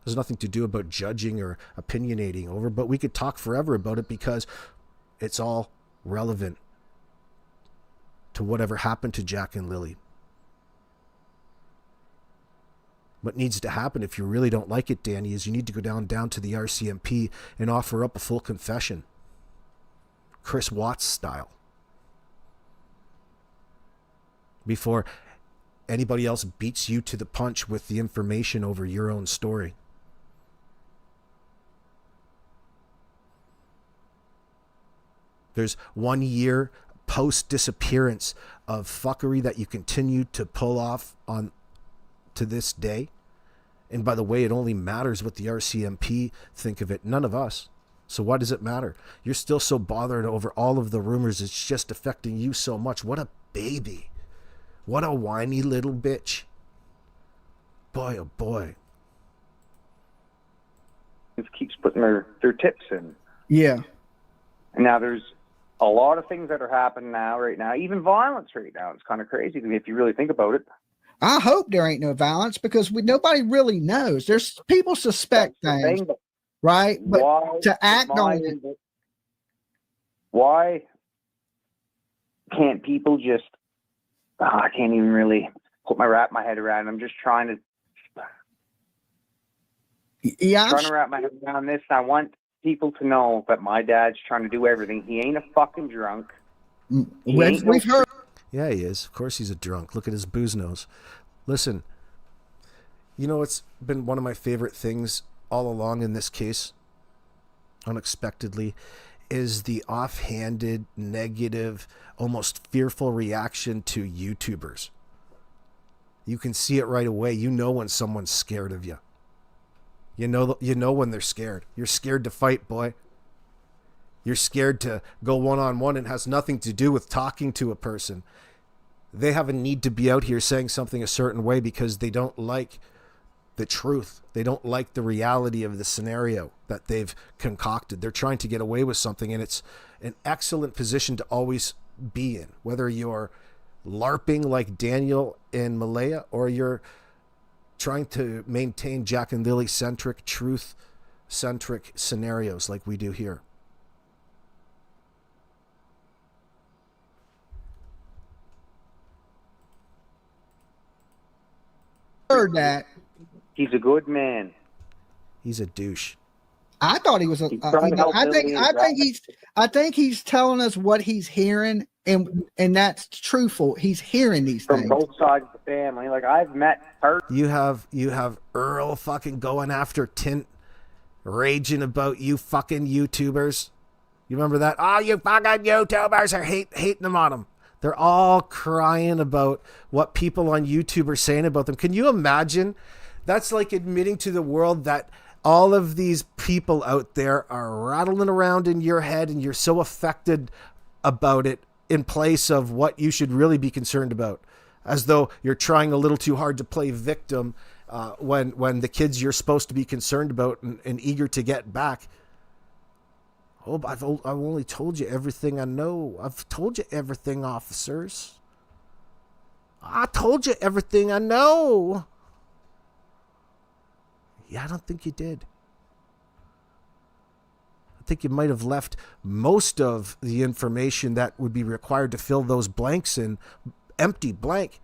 There's nothing to do about judging or opinionating over, but we could talk forever about it because it's all relevant to whatever happened to Jack and Lily. What needs to happen, if you really don't like it, Danny, is you need to go down to the RCMP and offer up a full confession. Chris Watts style. Before anybody else beats you to the punch with the information over your own story. There's 1 year post-disappearance of fuckery that you continue to pull off on to this day. And by the way, it only matters what the RCMP think of it, none of us. So why does it matter? You're still so bothered over all of the rumors. It's just affecting you so much. What a baby. What a whiny little bitch. Boy, oh boy. It keeps putting their tips in. Yeah. And now there's a lot of things that are happening right now, even violence right now. It's kind of crazy to me if you really think about it. I hope there ain't no violence because nobody really knows. There's people suspect things, right? But to act on it. Why can't people just, I can't even really wrap my head around it. I'm just trying to wrap my head around this. I want people to know that my dad's trying to do everything. He ain't a fucking drunk. We've heard. Yeah, he is. Of course he's a drunk. Look at his booze nose. Listen, you know what's been one of my favorite things all along in this case, unexpectedly, is the offhanded, negative, almost fearful reaction to YouTubers. You can see it right away. You know when someone's scared of you. You know when they're scared. You're scared to fight, boy. You're scared to go one-on-one and has nothing to do with talking to a person. They have a need to be out here saying something a certain way because they don't like the truth. They don't like the reality of the scenario that they've concocted. They're trying to get away with something, and it's an excellent position to always be in, whether you're LARPing like Daniel in Malaya or you're trying to maintain Jack and Lily centric, truth centric scenarios like we do here. Heard that. He's a good man. He's a douche. I thought he was a. I think he's telling us what he's hearing, and that's truthful. He's hearing these from things both sides of the family. Like I've met her. You have Earl fucking going after Tint, raging about you fucking YouTubers. You remember that? Oh, you fucking YouTubers are hating them on him. They're all crying about what people on YouTube are saying about them. Can you imagine? That's like admitting to the world that all of these people out there are rattling around in your head and you're so affected about it in place of what you should really be concerned about. As though you're trying a little too hard to play victim when the kids you're supposed to be concerned about and eager to get back. Oh, I've only told you everything I know. I've told you everything, officers. I told you everything I know. Yeah, I don't think you did. I think you might have left most of the information that would be required to fill those blanks in empty, blank.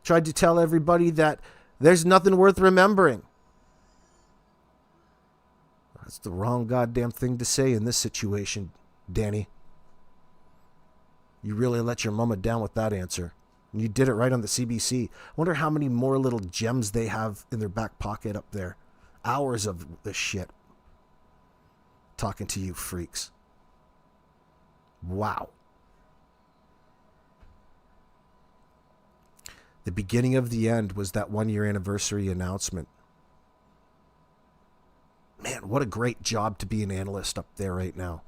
Tried to tell everybody that there's nothing worth remembering. That's the wrong goddamn thing to say in this situation, Danny. You really let your mama down with that answer. And you did it right on the CBC. I wonder how many more little gems they have in their back pocket up there. Hours of this shit. Talking to you freaks. Wow. The beginning of the end was that 1-year anniversary announcement. Man, what a great job to be an analyst up there right now.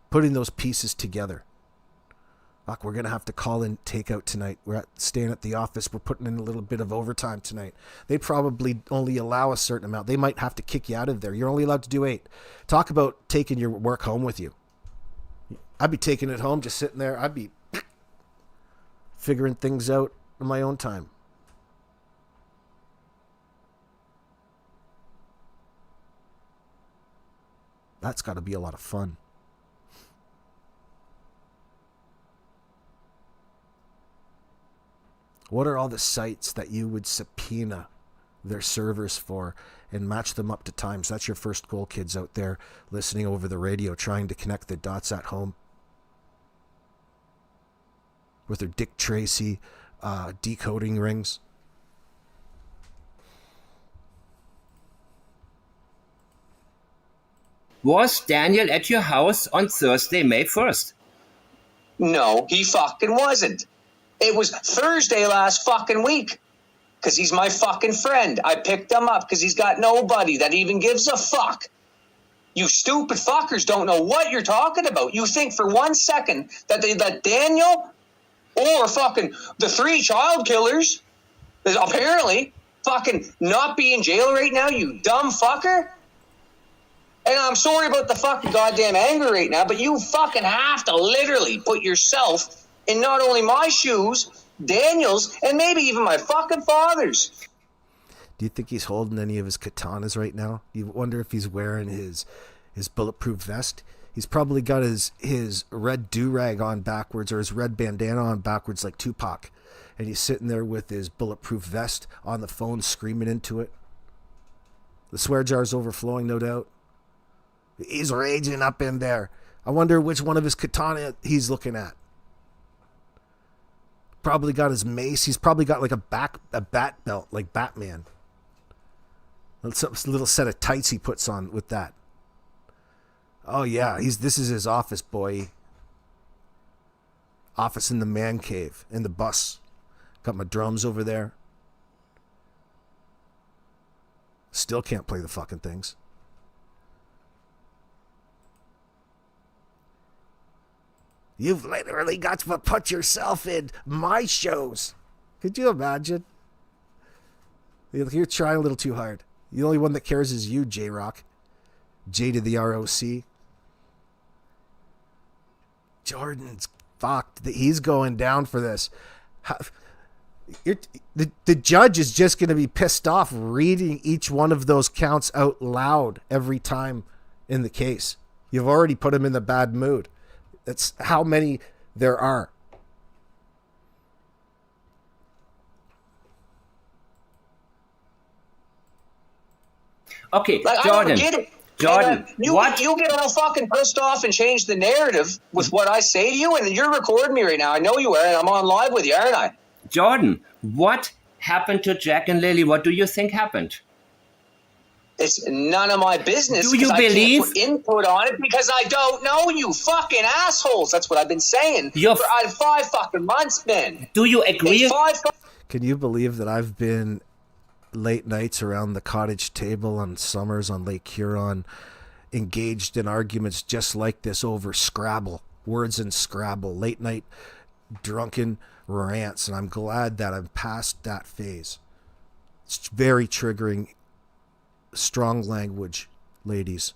Putting those pieces together. Fuck, we're going to have to call in takeout tonight. We're staying at the office. We're putting in a little bit of overtime tonight. They probably only allow a certain amount. They might have to kick you out of there. You're only allowed to do 8. Talk about taking your work home with you. I'd be taking it home, just sitting there. I'd be figuring things out in my own time. That's got to be a lot of fun. What are all the sites that you would subpoena their servers for and match them up to times? That's your first goal, kids out there listening over the radio, trying to connect the dots at home. With their Dick Tracy decoding rings. Was Daniel at your house on Thursday, May 1st? No, he fucking wasn't. It was Thursday last fucking week. Because he's my fucking friend. I picked him up because he's got nobody that even gives a fuck. You stupid fuckers don't know what you're talking about. You think for 1 second that they let Daniel or fucking the 3 child killers apparently fucking not be in jail right now, you dumb fucker? And I'm sorry about the fucking goddamn anger right now, but you fucking have to literally put yourself in not only my shoes, Daniel's, and maybe even my fucking father's. Do you think he's holding any of his katanas right now? You wonder if he's wearing his bulletproof vest. He's probably got his red do-rag on backwards or his red bandana on backwards like Tupac. And he's sitting there with his bulletproof vest on the phone screaming into it. The swear jar's overflowing, no doubt. He's raging up in there. I wonder which one of his katana he's looking at. Probably got his mace. He's probably got like a bat belt like Batman. A little set of tights he puts on with that. Oh yeah, this is his office, boy. Office in the man cave, in the bus. Got my drums over there. Still can't play the fucking things. You've literally got to put yourself in my shows. Could you imagine? You're trying a little too hard. The only one that cares is you, J-Rock. J to the ROC. Jordan's fucked. He's going down for this. The judge is just going to be pissed off reading each one of those counts out loud every time in the case. You've already put him in the bad mood. That's how many there are. Okay, like, Jordan. I don't get it. Jordan, what? You get all fucking pissed off and change the narrative with what I say to you, and you're recording me right now. I know you are, and I'm on live with you, aren't I? Jordan, what happened to Jack and Lily? What do you think happened? It's none of my business. Do you believe? I can't put input on it because I don't know you fucking assholes. That's what I've been saying for 5 fucking months, man. Do you agree? Can you believe that I've been late nights around the cottage table on summers on Lake Huron, engaged in arguments just like this over Scrabble, words in Scrabble, late night drunken rants, and I'm glad that I'm past that phase. It's very triggering. Strong language, ladies.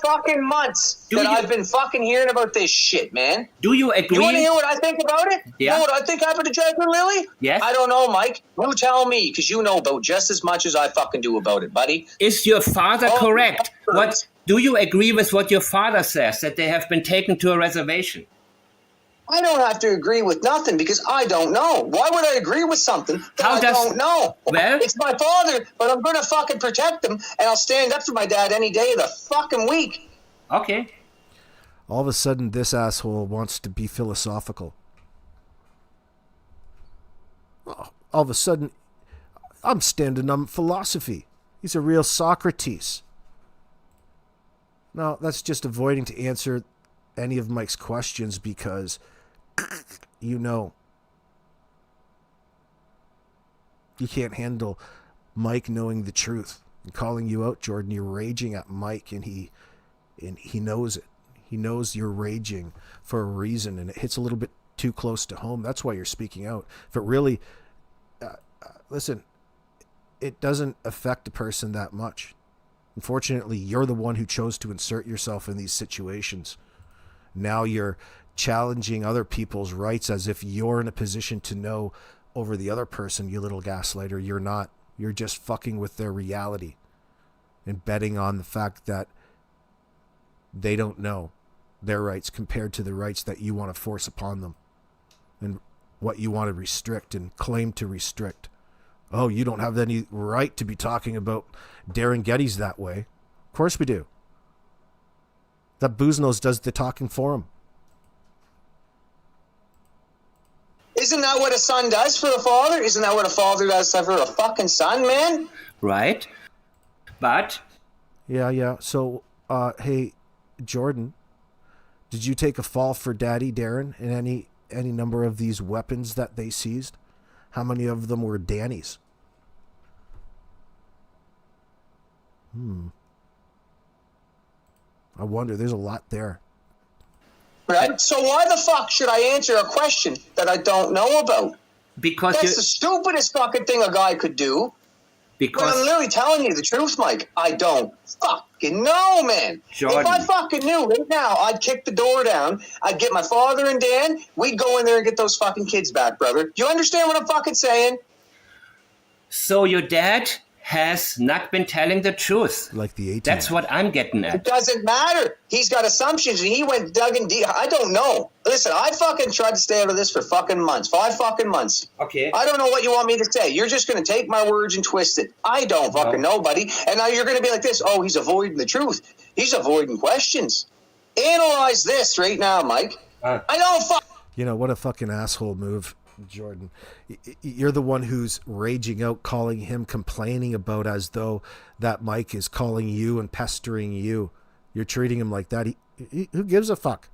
Fucking months I've been fucking hearing about this shit, man. Do you agree? You want to hear what I think about it? Yeah. You know what I think happened to Jack and Lily? Yes. I don't know, Mike. You tell me, because you know about just as much as I fucking do about it, buddy. Is your father correct? What do you agree with what your father says, that they have been taken to a reservation? I don't have to agree with nothing because I don't know. Why would I agree with something that I don't know? Well, it's my father, but I'm going to fucking protect him, and I'll stand up for my dad any day of the fucking week. Okay. All of a sudden, this asshole wants to be philosophical. All of a sudden, I'm standing on philosophy. He's a real Socrates. No, that's just avoiding to answer any of Mike's questions because you know you can't handle Mike knowing the truth and calling you out, Jordan. You're raging at Mike, and he knows it. He knows you're raging for a reason, and it hits a little bit too close to home. That's why you're speaking out. If it really, listen, it doesn't affect a person that much. Unfortunately, you're the one who chose to insert yourself in these situations. Now you're challenging other people's rights as if you're in a position to know over the other person, you little gaslighter. You're not. You're just fucking with their reality and betting on the fact that they don't know their rights compared to the rights that you want to force upon them and what you want to restrict and claim to restrict. Oh, you don't have any right to be talking about Darin Geddes that way. Of course we do. That booze-nose does the talking for him. Isn't that what a son does for a father? Isn't that what a father does for a fucking son, man? Right. But... Yeah. So, hey, Jordan, did you take a fall for Daddy Darin in any number of these weapons that they seized? How many of them were Danny's? I wonder. There's a lot there. Right? So why the fuck should I answer a question that I don't know about? Because that's the stupidest fucking thing a guy could do. Because but I'm literally telling you the truth, Mike. I don't fucking know, man. Jordan. If I fucking knew right now, I'd kick the door down. I'd get my father and Dan. We'd go in there and get those fucking kids back, brother. You understand what I'm fucking saying? So your dad has not been telling the truth. Like the 18. That's what I'm getting at. It doesn't matter. He's got assumptions, and he went dug in deep. I don't know. Listen, I fucking tried to stay out of this for fucking months. 5 fucking months. Okay. I don't know what you want me to say. You're just going to take my words and twist it. I don't fucking know, buddy. And now you're going to be like this. Oh, he's avoiding the truth. He's avoiding questions. Analyze this right now, Mike. I don't fuck. You know, what a fucking asshole move, Jordan. You're the one who's raging out, calling him, complaining about as though that Mike is calling you and pestering you. You're treating him like that. Who gives a fuck?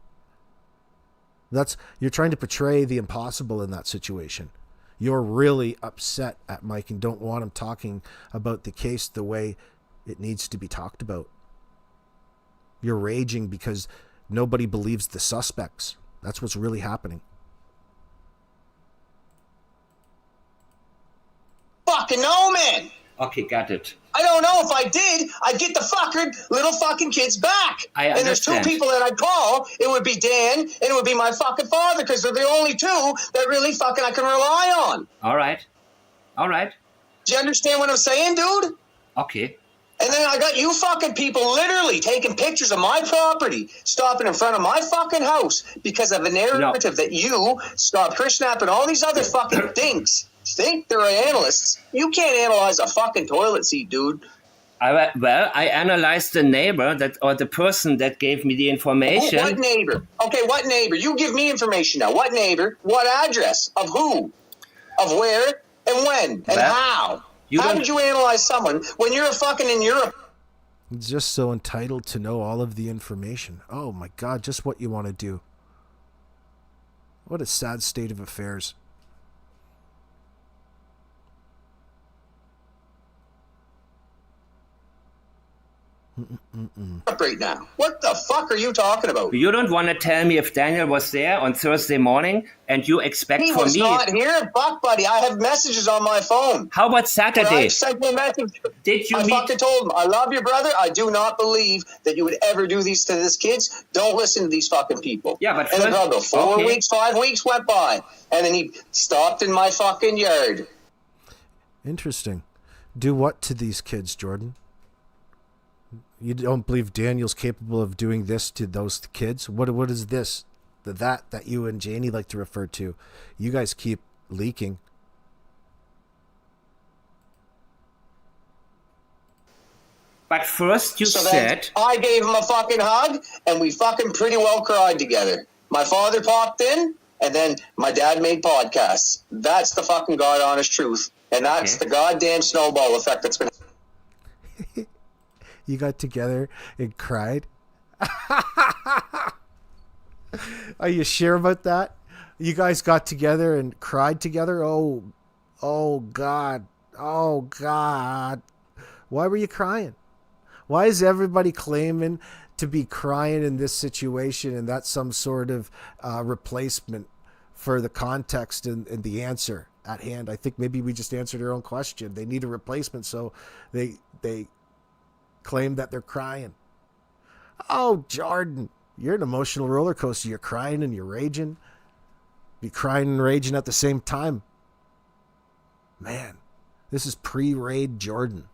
You're trying to portray the impossible in that situation. You're really upset at Mike and don't want him talking about the case the way it needs to be talked about. You're raging because nobody believes the suspects. That's what's really happening. Fucking no, man. Okay, got it. I don't know. If I did, I'd get the little fucking kids back. I understand. And there's two people that I'd call. It would be Dan and it would be my fucking father, because they're the only two that really fucking I can rely on. All right. Do you understand what I'm saying, dude? Okay. And then I got you fucking people literally taking pictures of my property, stopping in front of my fucking house because of a narrative that you, Scott Krishnap, and all these other fucking dinks think they're analysts. You can't analyze a fucking toilet seat, dude. I analyzed the neighbor or the person that gave me the information. What neighbor? Okay, what neighbor? You give me information now. What neighbor? What address? Of who? Of where? And when? And how? How did you analyze someone when you're fucking in Europe? Just so entitled to know all of the information. Oh my God, just what you want to do. What a sad state of affairs. Right now. What the fuck are you talking about? You don't want to tell me if Daniel was there on Thursday morning and you expect he for me... He was not here, fuck buddy. I have messages on my phone. How about Saturday? I sent you a message. Did you I fucking told him, I love your brother. I do not believe that you would ever do these to these kids. Don't listen to these fucking people. Yeah, but... And then I'll go 4 weeks, 5 weeks went by. And then he stopped in my fucking yard. Interesting. Do what to these kids, Jordan? You don't believe Daniel's capable of doing this to those kids? What is this? That you and Janie like to refer to. You guys keep leaking. But first you said... I gave him a fucking hug, and we fucking pretty well cried together. My father popped in, and then my dad made podcasts. That's the fucking God honest truth. And that's the goddamn snowball effect that's been... You got together and cried? Are you sure about that? You guys got together and cried together? Oh God. Oh God. Why were you crying? Why is everybody claiming to be crying in this situation, and that's some sort of replacement for the context and the answer at hand? I think maybe we just answered our own question. They need a replacement, so they claim that they're crying. Oh, Jordan, you're an emotional roller coaster. You're crying and you're raging. Be crying and raging at the same time. Man, this is pre-raid Jordan.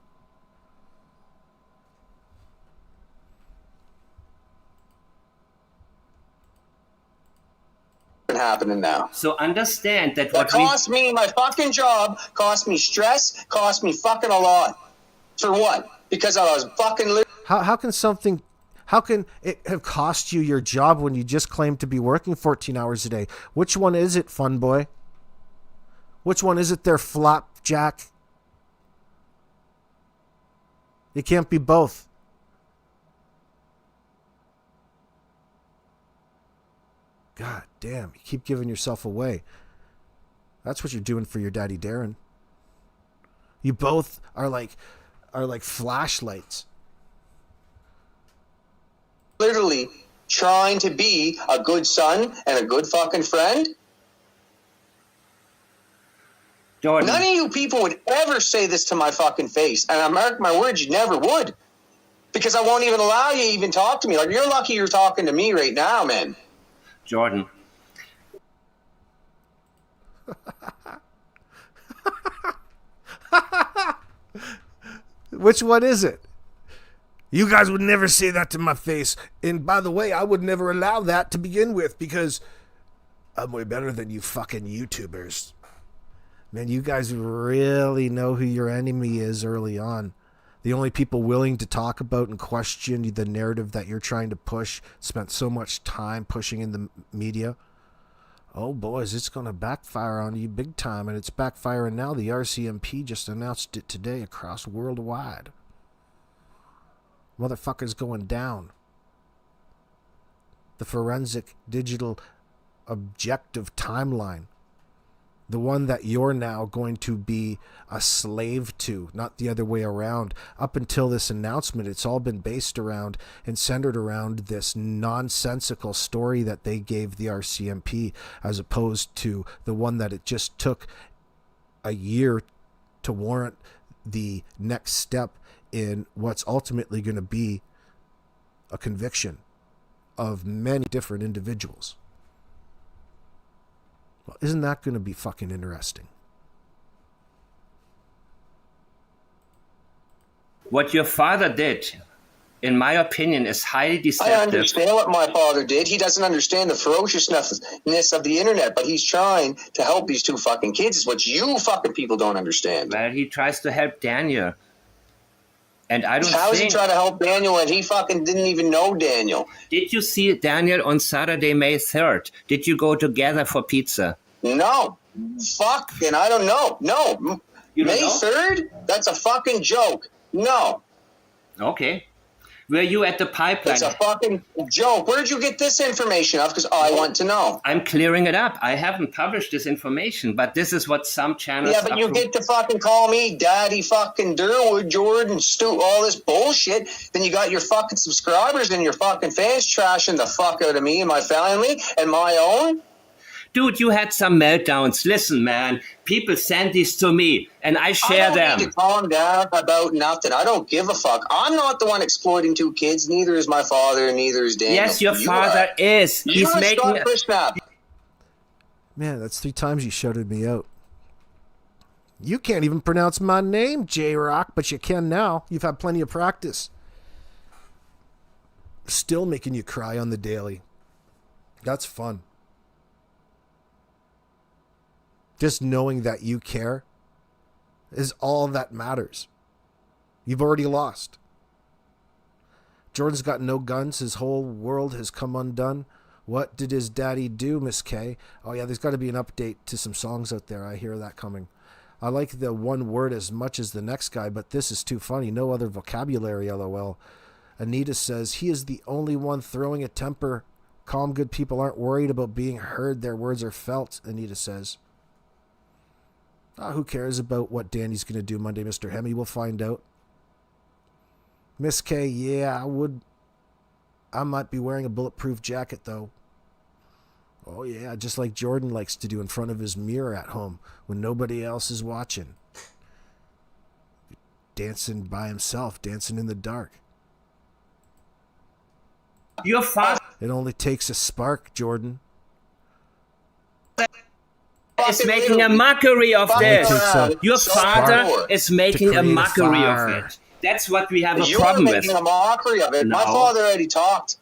Happening now. So understand that what cost me my fucking job, cost me stress, cost me fucking a lot. For what? Because I was fucking... How can it have cost you your job when you just claimed to be working 14 hours a day? Which one is it, fun boy? Which one is it there, flapjack? It can't be both. God damn, you keep giving yourself away. That's what you're doing for your daddy Darin. You both are like flashlights. Literally trying to be a good son and a good fucking friend. Jordan. None of you people would ever say this to my fucking face. And I mark my words, you never would. Because I won't even allow you to even talk to me. Like, you're lucky you're talking to me right now, man. Jordan. Which one is it? You guys would never say that to my face. And by the way, I would never allow that to begin with, because I'm way better than you fucking YouTubers. Man, you guys really know who your enemy is early on. The only people willing to talk about and question the narrative that you're trying to push spent so much time pushing in the media. Oh, boys, it's going to backfire on you big time, and it's backfiring now. The RCMP just announced it today across worldwide. Motherfucker's going down. The forensic digital objective timeline. the one that you're now going to be a slave to, not the other way around. Up until this announcement, it's all been based around and centered around this nonsensical story that they gave the RCMP, as opposed to the one that it just took a year to warrant the next step in what's ultimately going to be a conviction of many different individuals. Well, isn't that going to be fucking interesting? What your father did, in my opinion, is highly deceptive. I understand what my father did. He doesn't understand the ferociousness of the internet, but he's trying to help these two fucking kids. Is what you fucking people don't understand. Well, he tries to help Daniel. And I don't How is he trying to help Daniel and he fucking didn't even know Daniel? Did you see Daniel on Saturday, May 3rd? Did you go together for pizza? No. Fucking, I don't know. No. May 3rd? That's a fucking joke. No. Okay. Were you at the pipeline? It's a fucking joke. Where'd you get this information off? Because I want to know. I'm clearing it up. I haven't published this information, but this is what some channels... Yeah, but you get to fucking call me Daddy fucking Durwood, Jordan, Stu, all this bullshit. Then you got your fucking subscribers and your fucking fans trashing the fuck out of me and my family and my own. Dude, you had some meltdowns. Listen, man, people send these to me, and I share them. I don't need to calm down about nothing. I don't give a fuck. I'm not the one exploiting two kids. Neither is my father, and neither is Daniel. Yes, your father is. He's making... Man, that's 3 times you shouted me out. You can't even pronounce my name, J-Rock, but you can now. You've had plenty of practice. Still making you cry on the daily. That's fun. Just knowing that you care is all that matters. You've already lost. Jordan's got no guns. His whole world has come undone. What did his daddy do, Miss K? Oh, yeah, there's got to be an update to some songs out there. I hear that coming. I like the one word as much as the next guy, but this is too funny. No other vocabulary, LOL. Anita says, he is the only one throwing a temper. Calm, good people aren't worried about being heard. Their words are felt, Anita says. Who cares about what Danny's going to do Monday, Mr. Hemi? We'll find out. Miss K, yeah, I might be wearing a bulletproof jacket, though. Oh, yeah, just like Jordan likes to do in front of his mirror at home when nobody else is watching. Dancing by himself, dancing in the dark. Your father... It only takes a spark, Jordan. Is making a mockery of this. Your father is making a mockery of it. That's what we have a problem with. You're making a mockery of it. No. My father already talked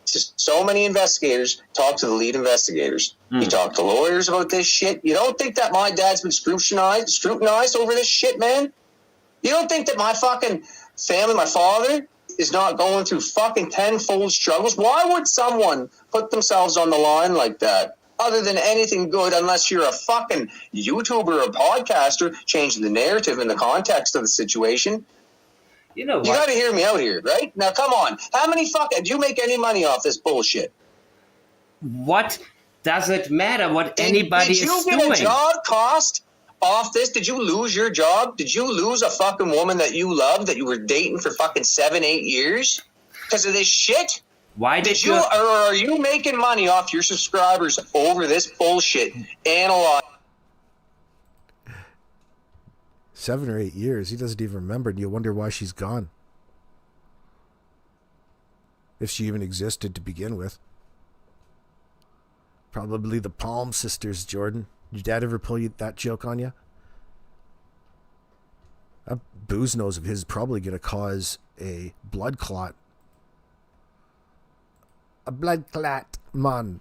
to so many investigators, talked to the lead investigators. He talked to lawyers about this shit. You don't think that my dad's been scrutinized over this shit, man? You don't think that my fucking family, my father, is not going through fucking tenfold struggles? Why would someone put themselves on the line like that? Other than anything good, unless you're a fucking YouTuber or a podcaster, changing the narrative and the context of the situation. You know what? You got to hear me out here, right? Now, come on. How many do you make any money off this bullshit? What does it matter what anybody is doing? Did you get a job cost off this? Did you lose your job? Did you lose a fucking woman that you loved, that you were dating for fucking 7-8 years? Because of this shit? Why did you? Or are you making money off your subscribers over this bullshit? Analyze. 7 or 8 years. He doesn't even remember, and you wonder why she's gone. If she even existed to begin with. Probably the Palm sisters, Jordan. Did your dad ever pull that joke on you? That booze nose of his is probably going to cause a blood clot. A blood clot, man.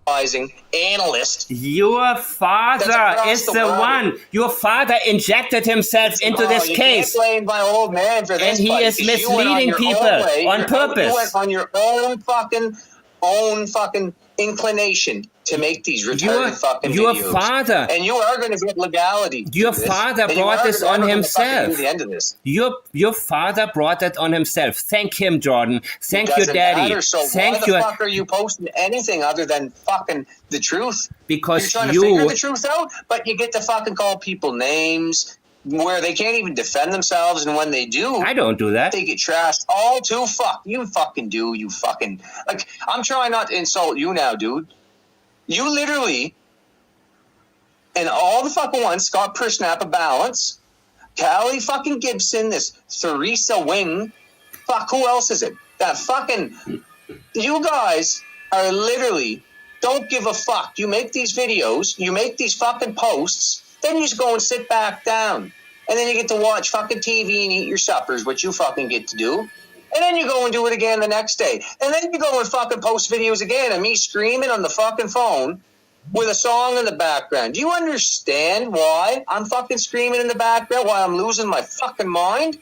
Analyst. Your father is the one. Your father injected himself into this case. You can't blame my old man for this. And he is misleading people on purpose. You went on your own fucking inclination to make these retarded fucking your videos. Father, and you are going to get legality. Your father brought this on himself. The end of this. Your father brought that on himself. Thank him, Jordan. Thank your daddy. Matter, so Thank why the fuck are you posting anything other than fucking the truth? Because you're trying to figure the truth out, but you get to fucking call people names where they can't even defend themselves, and when they do, I don't do that. They get trashed all too fuck. You fucking do. You fucking like. I'm trying not to insult you now, dude. You literally, and all the fucking ones, Scott Persnap of Balance, Callie fucking Gibson, this Theresa Wing, fuck, who else is it? That fucking, you guys are literally, don't give a fuck. You make these videos, you make these fucking posts, then you just go and sit back down. And then you get to watch fucking TV and eat your suppers, which you fucking get to do. And then you go and do it again the next day. And then you go and fucking post videos again of me screaming on the fucking phone with a song in the background. Do you understand why I'm fucking screaming in the background? Why I'm losing my fucking mind?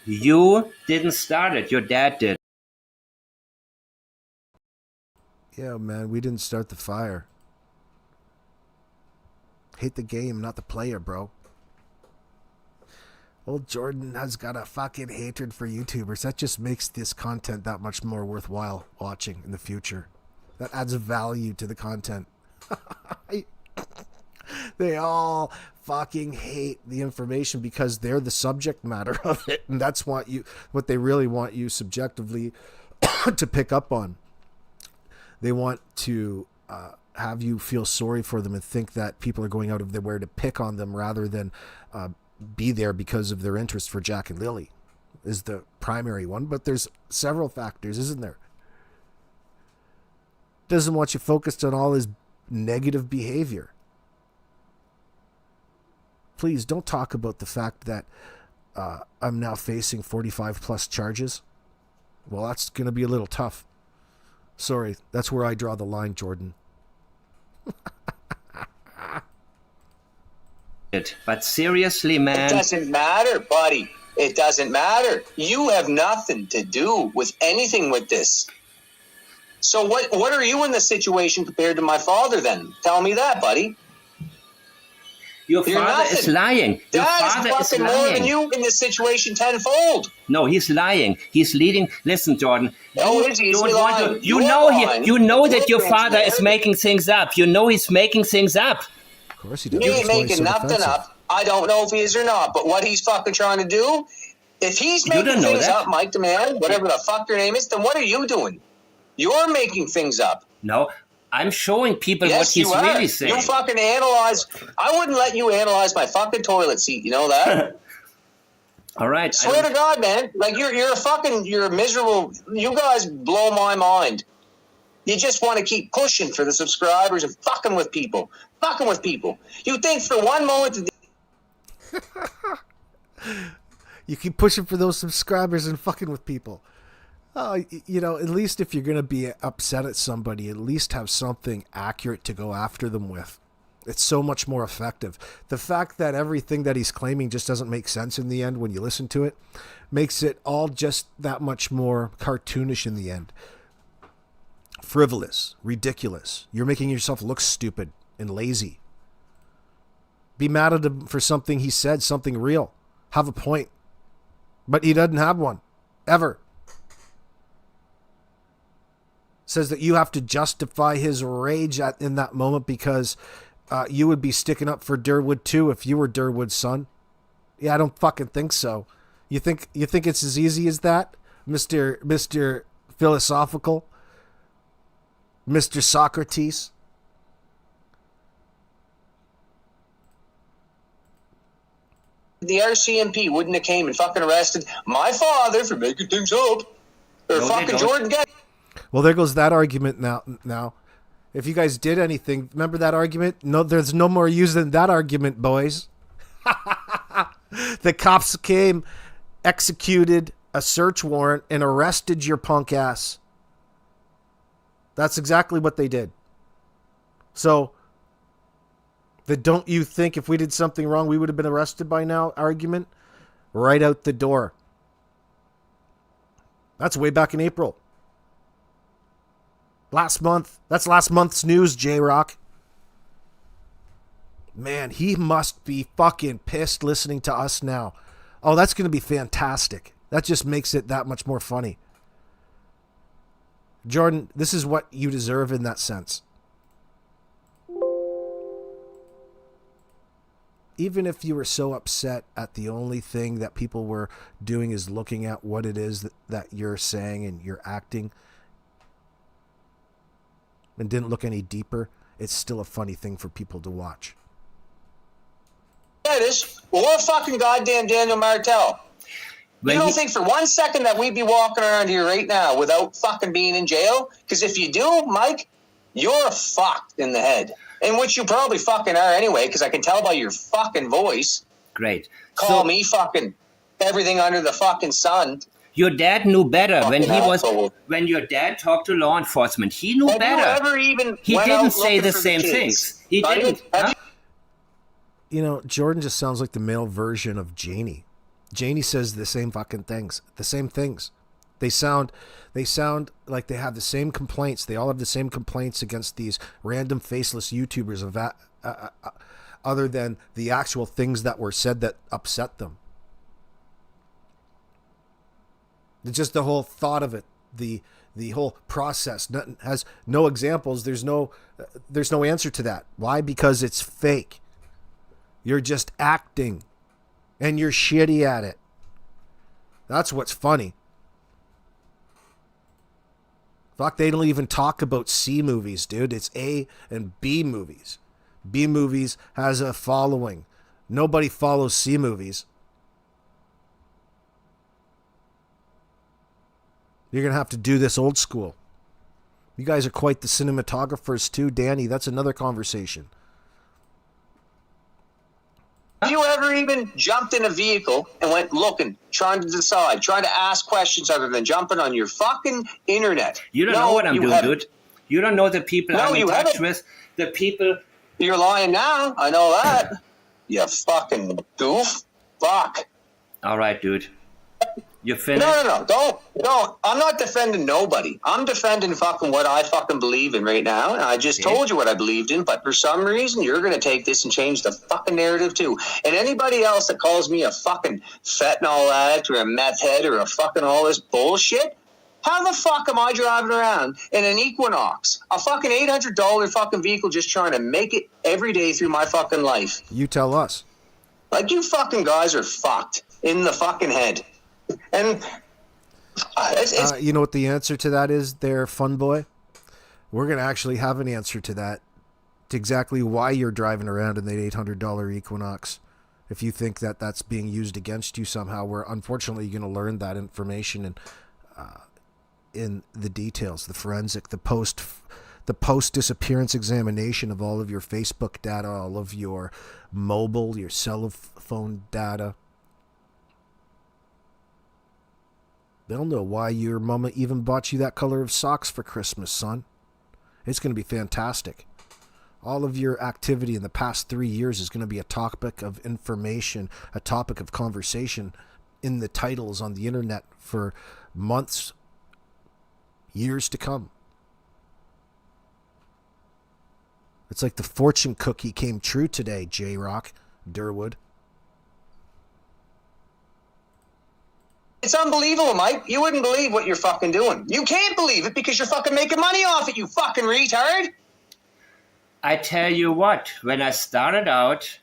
You didn't start it. Your dad did. Yeah, man, we didn't start the fire. Hate the game, not the player, bro. Old Jordan has got a fucking hatred for YouTubers. That just makes this content that much more worthwhile watching in the future. That adds value to the content. They all fucking hate the information because they're the subject matter of it, and that's what they really want you subjectively to pick up on. They want to have you feel sorry for them and think that people are going out of their way to pick on them rather than be there because of their interest for Jack and Lily is the primary one. But there's several factors, isn't there? Doesn't want you focused on all his negative behavior. Please don't talk about the fact that I'm now facing 45 plus charges. Well, that's going to be a little tough. Sorry, that's where I draw the line, Jordan. But seriously, man. It doesn't matter, buddy. It doesn't matter. You have nothing to do with anything with this. So what are you in the situation compared to my father then? Tell me that, buddy. Your father is lying. Your father is fucking more than you in this situation tenfold. No, he's lying. He's leading. Listen, Jordan. You know that your father is making things up. You know he's making things up. Of course he does. He ain't making nothing up. I don't know if he is or not, but what he's fucking trying to do, if he's making things up, Mike the Man, whatever the fuck your name is, then what are you doing? You're making things up. No, I'm showing people what he's really saying. You fucking analyze. I wouldn't let you analyze my fucking toilet seat. You know that? All right. Swear to God, man. Like you're a miserable. You guys blow my mind. You just want to keep pushing for the subscribers and fucking with people. Fucking with people. You think for one moment you keep pushing for those subscribers and fucking with people. You know, at least if you're going to be upset at somebody, at least have something accurate to go after them with. It's so much more effective. The fact that everything that he's claiming just doesn't make sense in the end when you listen to it makes it all just that much more cartoonish in the end. Frivolous, ridiculous. You're making yourself look stupid and lazy. Be mad at him for something he said, something real. Have a point. But he doesn't have one. Ever. Says that you have to justify his rage in that moment because you would be sticking up for Durwood too if you were Durwood's son. Yeah, I don't fucking think so. You think it's as easy as that, Mr. Philosophical, Mr. Socrates? The RCMP wouldn't have came and fucking arrested my father for making things up, or fucking Jordan Getty. Well, there goes that argument now. If you guys did anything, remember that argument? No, there's no more using that argument, boys. The cops came, executed a search warrant, and arrested your punk ass. That's exactly what they did. So, the don't you think if we did something wrong, we would have been arrested by now argument, right out the door. That's way back in April. Last month. That's last month's news, J-Rock. Man, he must be fucking pissed listening to us now. Oh, that's going to be fantastic. That just makes it that much more funny. Jordan, this is what you deserve in that sense. Even if you were so upset at the only thing that people were doing is looking at what it is that you're saying and you're acting and didn't look any deeper, it's still a funny thing for people to watch. Yeah, it is. Well, we're fucking goddamn Daniel Martell. You don't think for 1 second that we'd be walking around here right now without fucking being in jail? Because if you do, Mike, you're fucked in the head. In which you probably fucking are anyway, because I can tell by your fucking voice. Great. Call me fucking everything under the fucking sun. Your dad knew better when your dad talked to law enforcement. He knew better. He didn't say the same things. He didn't. You know, Jordan just sounds like the male version of Janie. Janie says the same fucking things. The same things. They sound like they have the same complaints. They all have the same complaints against these random faceless YouTubers of that, other than the actual things that were said that upset them. It's just the whole thought of it, the whole process has no examples. There's no answer to that. Why? Because it's fake. You're just acting, and you're shitty at it. That's what's funny. Fuck, they don't even talk about C movies, dude. It's A and B movies. B movies has a following. Nobody follows C movies. You're going to have to do this old school. You guys are quite the cinematographers too, Danny. That's another conversation. Have you ever even jumped in a vehicle and went looking, trying to decide, trying to ask questions other than jumping on your fucking internet? You don't know what I'm doing, dude. You don't know the people I'm in touch with. The people... You're lying now. I know that. You fucking goof. Fuck. All right, dude. You finished? No. Don't. I'm not defending nobody. I'm defending fucking what I fucking believe in right now. And I just told you what I believed in, but for some reason, you're going to take this and change the fucking narrative too. And anybody else that calls me a fucking fentanyl addict or a meth head or a fucking all this bullshit, how the fuck am I driving around in an Equinox, a fucking $800 fucking vehicle, just trying to make it every day through my fucking life? You tell us. Like, you fucking guys are fucked in the fucking head. And you know what the answer to that is there, fun boy? We're going to actually have an answer to that, to exactly why you're driving around in that $800 Equinox. If you think that that's being used against you somehow, we're unfortunately going to learn that information and in the details, the forensic, the post disappearance examination of all of your Facebook data, all of your mobile, your cell phone data. They'll know why your mama even bought you that color of socks for Christmas, son. It's going to be fantastic. All of your activity in the past 3 years is going to be a topic of information, a topic of conversation in the titles on the internet for months, years to come. It's like the fortune cookie came true today, J-Rock, Durwood. It's unbelievable, Mike. You wouldn't believe what you're fucking doing. You can't believe it because you're fucking making money off it, you fucking retard. I tell you what, when I started out,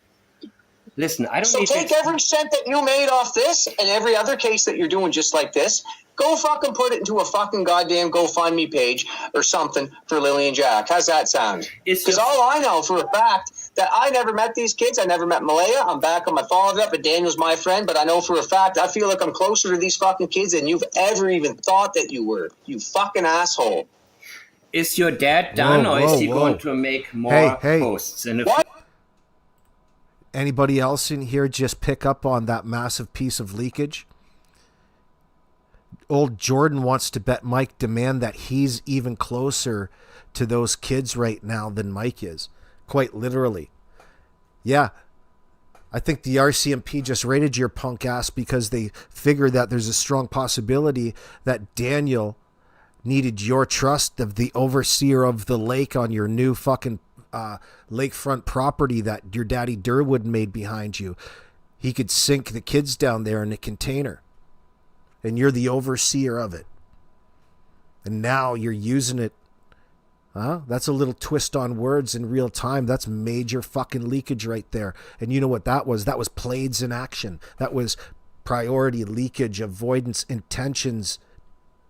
listen, I don't So take every cent that you made off this and every other case that you're doing just like this, go fucking put it into a fucking goddamn GoFundMe page or something for Lily and Jack. How's that sound? Because all I know for a fact that I never met these kids. I never met Malaya. I'm back on my follow-up, but Daniel's my friend. But I know for a fact, I feel like I'm closer to these fucking kids than you've ever even thought that you were. You fucking asshole. Is your dad done, or is he going to make more posts? What? Anybody else in here just pick up on that massive piece of leakage? Old Jordan wants to bet Mike demand that he's even closer to those kids right now than Mike is. Quite literally. Yeah. I think the RCMP just raided your punk ass because they figure that there's a strong possibility that Daniel needed your trust of the overseer of the lake on your new fucking lakefront property that your daddy Durwood made behind you. He could sink the kids down there in a container. And you're the overseer of it. And now you're using it. Huh? That's a little twist on words in real time. That's major fucking leakage right there. And you know what that was? That was plaids in action. That was priority, leakage, avoidance, intentions,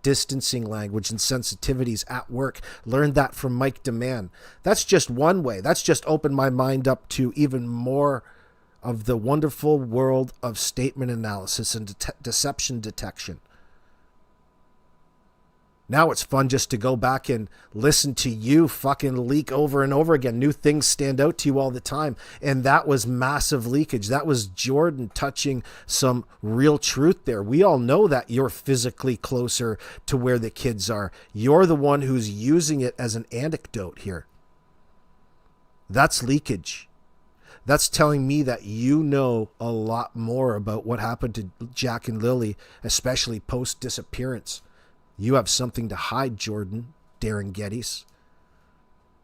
distancing language, and sensitivities at work. Learned that from Mike DeMann. That's just one way. That's just opened my mind up to even more of the wonderful world of statement analysis and deception detection. Now it's fun just to go back and listen to you fucking leak over and over again. New things stand out to you all the time. And that was massive leakage. That was Jordan touching some real truth there. We all know that you're physically closer to where the kids are. You're the one who's using it as an anecdote here. That's leakage. That's telling me that you know a lot more about what happened to Jack and Lily, especially post-disappearance. You have something to hide, Jordan, Darin Geddes.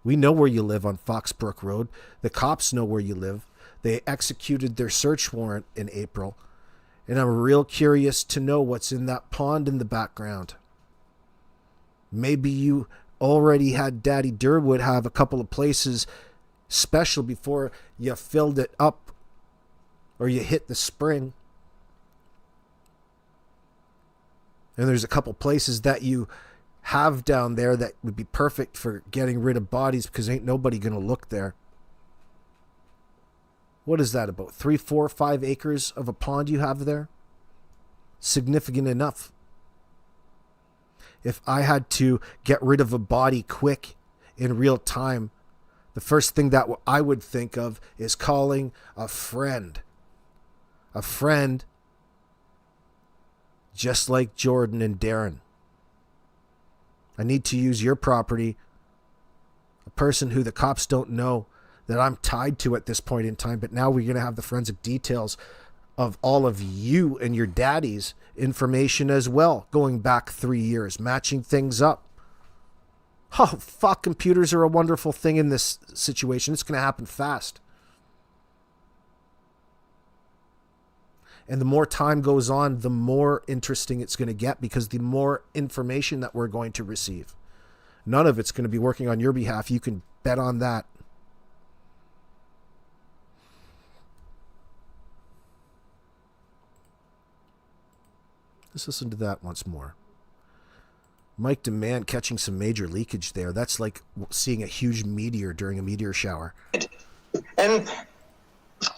We know where you live on Foxbrook Road. The cops know where you live. They executed their search warrant in April. And I'm real curious to know what's in that pond in the background. Maybe you already had Daddy Durwood have a couple of places special before you filled it up or you hit the spring. And there's a couple places that you have down there that would be perfect for getting rid of bodies because ain't nobody going to look there. What is that, about 3, 4, 5 acres of a pond you have there? Significant enough. If I had to get rid of a body quick in real time, the first thing that I would think of is calling a friend. A friend just like Jordan and Darin. I need to use your property, a person who the cops don't know that I'm tied to at this point in time, but now we're going to have the forensic details of all of you and your daddy's information as well, going back 3 years, matching things up. Oh, fuck, computers are a wonderful thing in this situation. It's going to happen fast. And the more time goes on, the more interesting it's going to get because the more information that we're going to receive. None of it's going to be working on your behalf. You can bet on that. Let's listen to that once more. Mike DeMann catching some major leakage there. That's like seeing a huge meteor during a meteor shower. And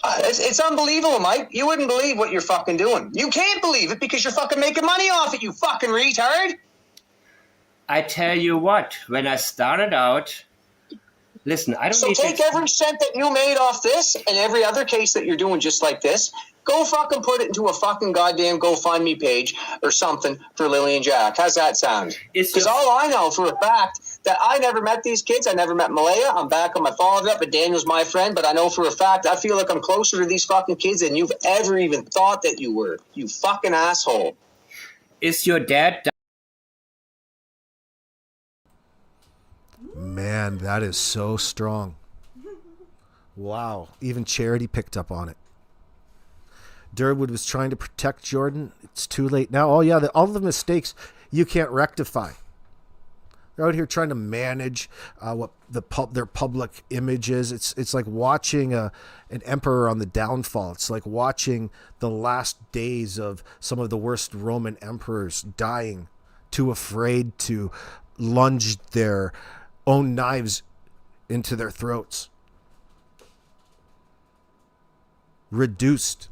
it's unbelievable, Mike. You wouldn't believe what you're fucking doing. You can't believe it because you're fucking making money off it, you fucking retard. I tell you what, when I started out, listen, I don't So take every cent that you made off this and every other case that you're doing just like this, go fucking put it into a fucking goddamn GoFundMe page or something for Lily and Jack. How's that sound? Because all I know for a fact that I never met these kids. I never met Malaya. I'm back on my follow-up, but Daniel's my friend. But I know for a fact, I feel like I'm closer to these fucking kids than you've ever even thought that you were. You fucking asshole. Is your dad... Man, that is so strong. Wow. Even Charity picked up on it. Durwood was trying to protect Jordan. It's too late now. Oh, yeah, all the mistakes you can't rectify. They're out here trying to manage what their public image is. It's like watching an emperor on the downfall. It's like watching the last days of some of the worst Roman emperors dying, too afraid to lunge their own knives into their throats. Reduced.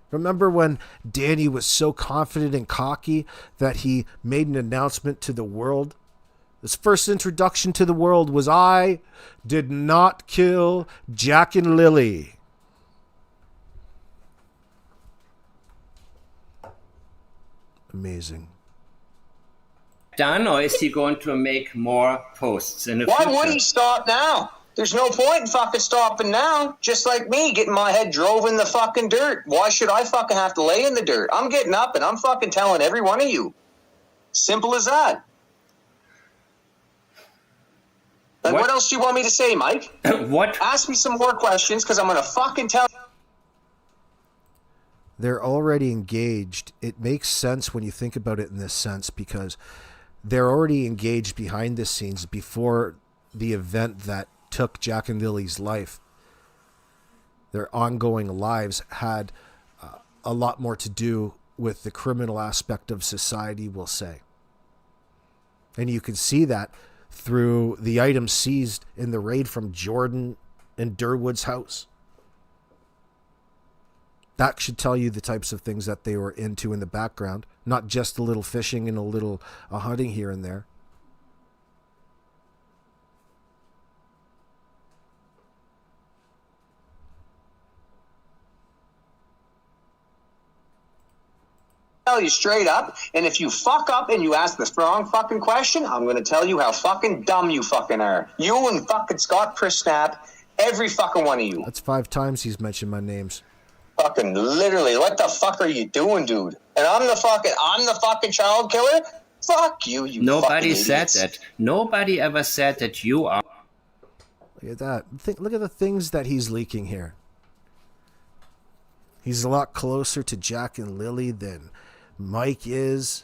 Remember when Danny was so confident and cocky that he made an announcement to the world? His first introduction to the world was, I did not kill Jack and Lily. Amazing. Done, or is he going to make more posts in the future? Why would he stop now? There's no point in fucking stopping now. Just like me, getting my head drove in the fucking dirt. Why should I fucking have to lay in the dirt? I'm getting up and I'm fucking telling every one of you. Simple as that. Like, what else do you want me to say, Mike? What? Ask me some more questions, because I'm going to fucking tell you. They're already engaged. It makes sense when you think about it in this sense, because they're already engaged behind the scenes before the event that took Jack and Lily's life. Their ongoing lives had a lot more to do with the criminal aspect of society, we'll say. And you can see that through the items seized in the raid from Jordan and Durwood's house. That should tell you the types of things that they were into in the background, not just a little fishing and a little hunting here and there. Tell you straight up, and if you fuck up and you ask the wrong fucking question, I'm going to tell you how fucking dumb you fucking are. You and fucking Scott Prissnap, every fucking one of you. That's 5 times he's mentioned my names. Fucking literally, what the fuck are you doing, dude? And I'm the fucking child killer? Fuck you, you Nobody fucking said idiots. that. Nobody ever said that you are. Look at that. Look at the things that he's leaking here. He's a lot closer to Jack and Lily than Mike is,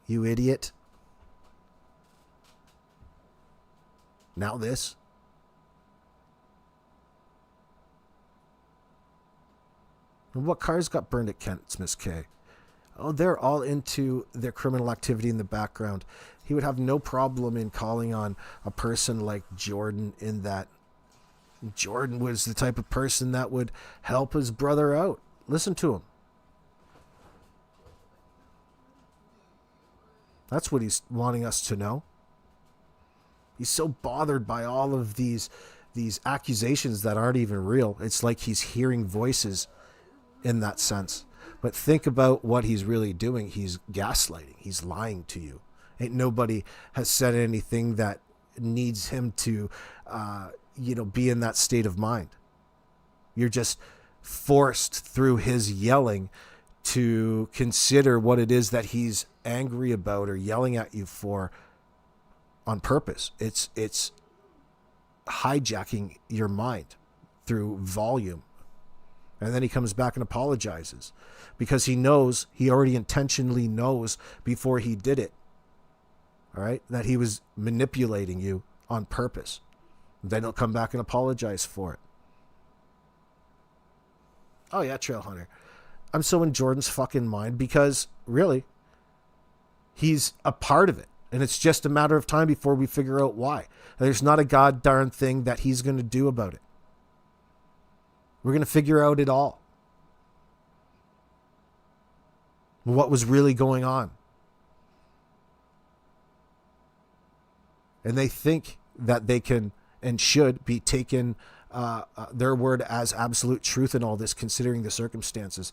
you idiot. Now this. And what cars got burned at Kent's, Miss K? Oh, they're all into their criminal activity in the background. He would have no problem in calling on a person like Jordan, in that Jordan was the type of person that would help his brother out. Listen to him. That's what he's wanting us to know. He's so bothered by all of these accusations that aren't even real. It's like he's hearing voices in that sense. But think about what he's really doing. He's gaslighting. He's lying to you. Ain't nobody has said anything that needs him to, be in that state of mind. You're just forced through his yelling to consider what it is that he's angry about or yelling at you for on purpose. It's hijacking your mind through volume. And then he comes back and apologizes because he already intentionally knows before he did it, all right, that he was manipulating you on purpose. Then he'll come back and apologize for it. Oh yeah, Trail Hunter. I'm so in Jordan's fucking mind because really, he's a part of it. And it's just a matter of time before we figure out why. There's not a god darn thing that he's going to do about it. We're going to figure out it all. What was really going on. And they think that they can and should be taken their word as absolute truth in all this, considering the circumstances.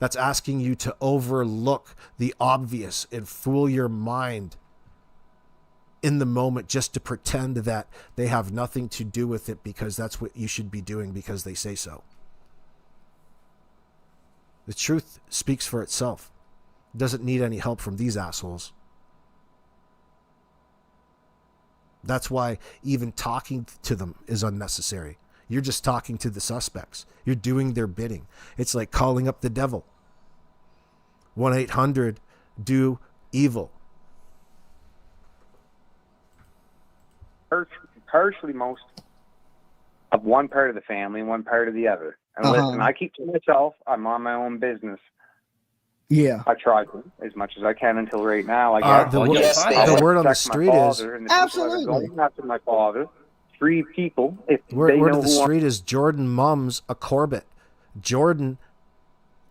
That's asking you to overlook the obvious and fool your mind in the moment just to pretend that they have nothing to do with it because that's what you should be doing because they say so. The truth speaks for itself. It doesn't need any help from these assholes. That's why even talking to them is unnecessary. You're just talking to the suspects. You're doing their bidding. It's like calling up the devil. 1-800-DO-EVIL. Partially most of one part of the family and one part of the other. And listen, I keep to myself. I'm on my own business. Yeah. I try to as much as I can until right now. I guess. The word on the street is... Absolutely. After my father, 3 people. Word on the street is Jordan mums a Corbett. Jordan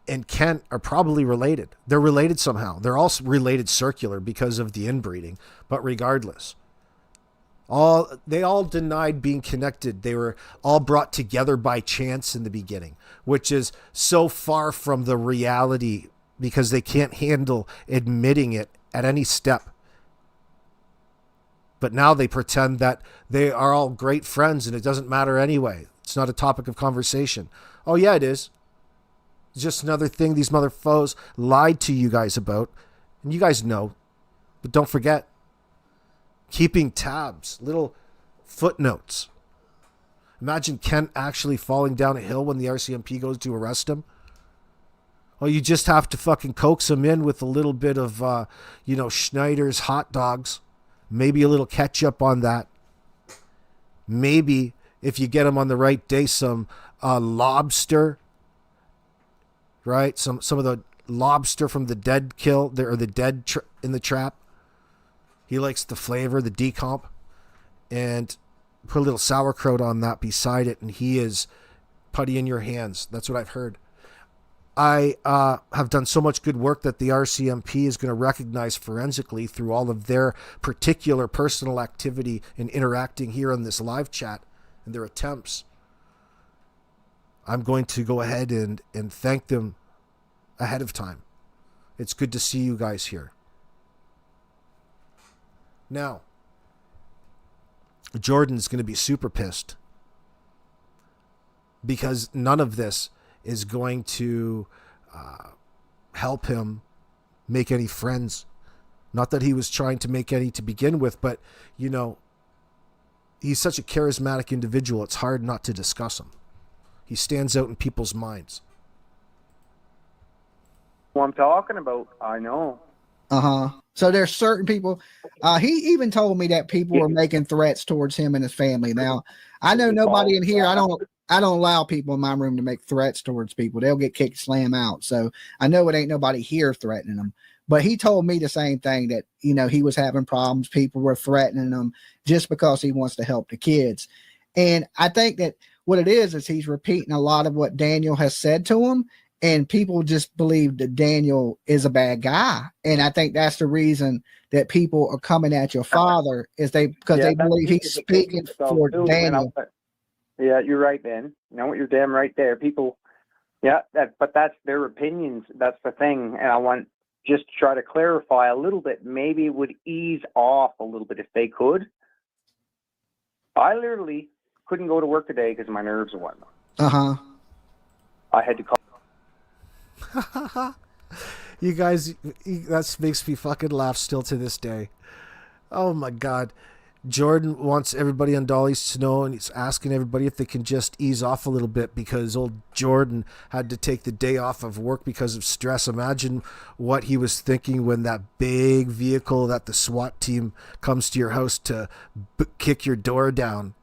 and Kent are probably related. They're related somehow. They're also related circular because of the inbreeding. But regardless, they all denied being connected. They were all brought together by chance in the beginning, which is so far from the reality because they can't handle admitting it at any step. But now they pretend that they are all great friends and it doesn't matter anyway. It's not a topic of conversation. Oh yeah, it is. It's just another thing these motherfuckers lied to you guys about. And you guys know. But don't forget, keeping tabs, little footnotes. Imagine Kent actually falling down a hill when the RCMP goes to arrest him. Well, you just have to fucking coax him in with a little bit of, Schneider's hot dogs. Maybe a little ketchup on that. Maybe, if you get him on the right day, some lobster. Right? Some of the lobster from the dead kill, or the dead in the trap. He likes the flavor, the decomp. And put a little sauerkraut on that beside it, and he is putty in your hands. That's what I've heard. I have done so much good work that the RCMP is going to recognize forensically through all of their particular personal activity in interacting here on this live chat and their attempts. I'm going to go ahead and thank them ahead of time. It's good to see you guys here. Now, Jordan's going to be super pissed because none of this is going to help him make any friends. Not that he was trying to make any to begin with, but, he's such a charismatic individual, it's hard not to discuss him. He stands out in people's minds. What I'm talking about, I know. So there's certain people. He even told me that people were making threats towards him and his family. Now, I know nobody in here. I don't allow people in my room to make threats towards people. They'll get kicked slam out. So I know it ain't nobody here threatening them. But he told me the same thing, that, he was having problems. People were threatening him just because he wants to help the kids. And I think that what it is he's repeating a lot of what Daniel has said to him. And people just believe that Daniel is a bad guy. And I think that's the reason that people are coming at your father, is because they believe he's speaking for Daniel. Yeah, you're right, Ben. You're damn right there. People, but that's their opinions. That's the thing. And I want just to try to clarify a little bit. Maybe it would ease off a little bit if they could. I literally couldn't go to work today because of my nerves and whatnot. I had to call. You guys, that makes me fucking laugh still to this day. Oh my God. Jordan wants everybody on Dolly's to know, and he's asking everybody if they can just ease off a little bit because old Jordan had to take the day off of work because of stress. Imagine what he was thinking when that big vehicle that the SWAT team comes to your house to kick your door down.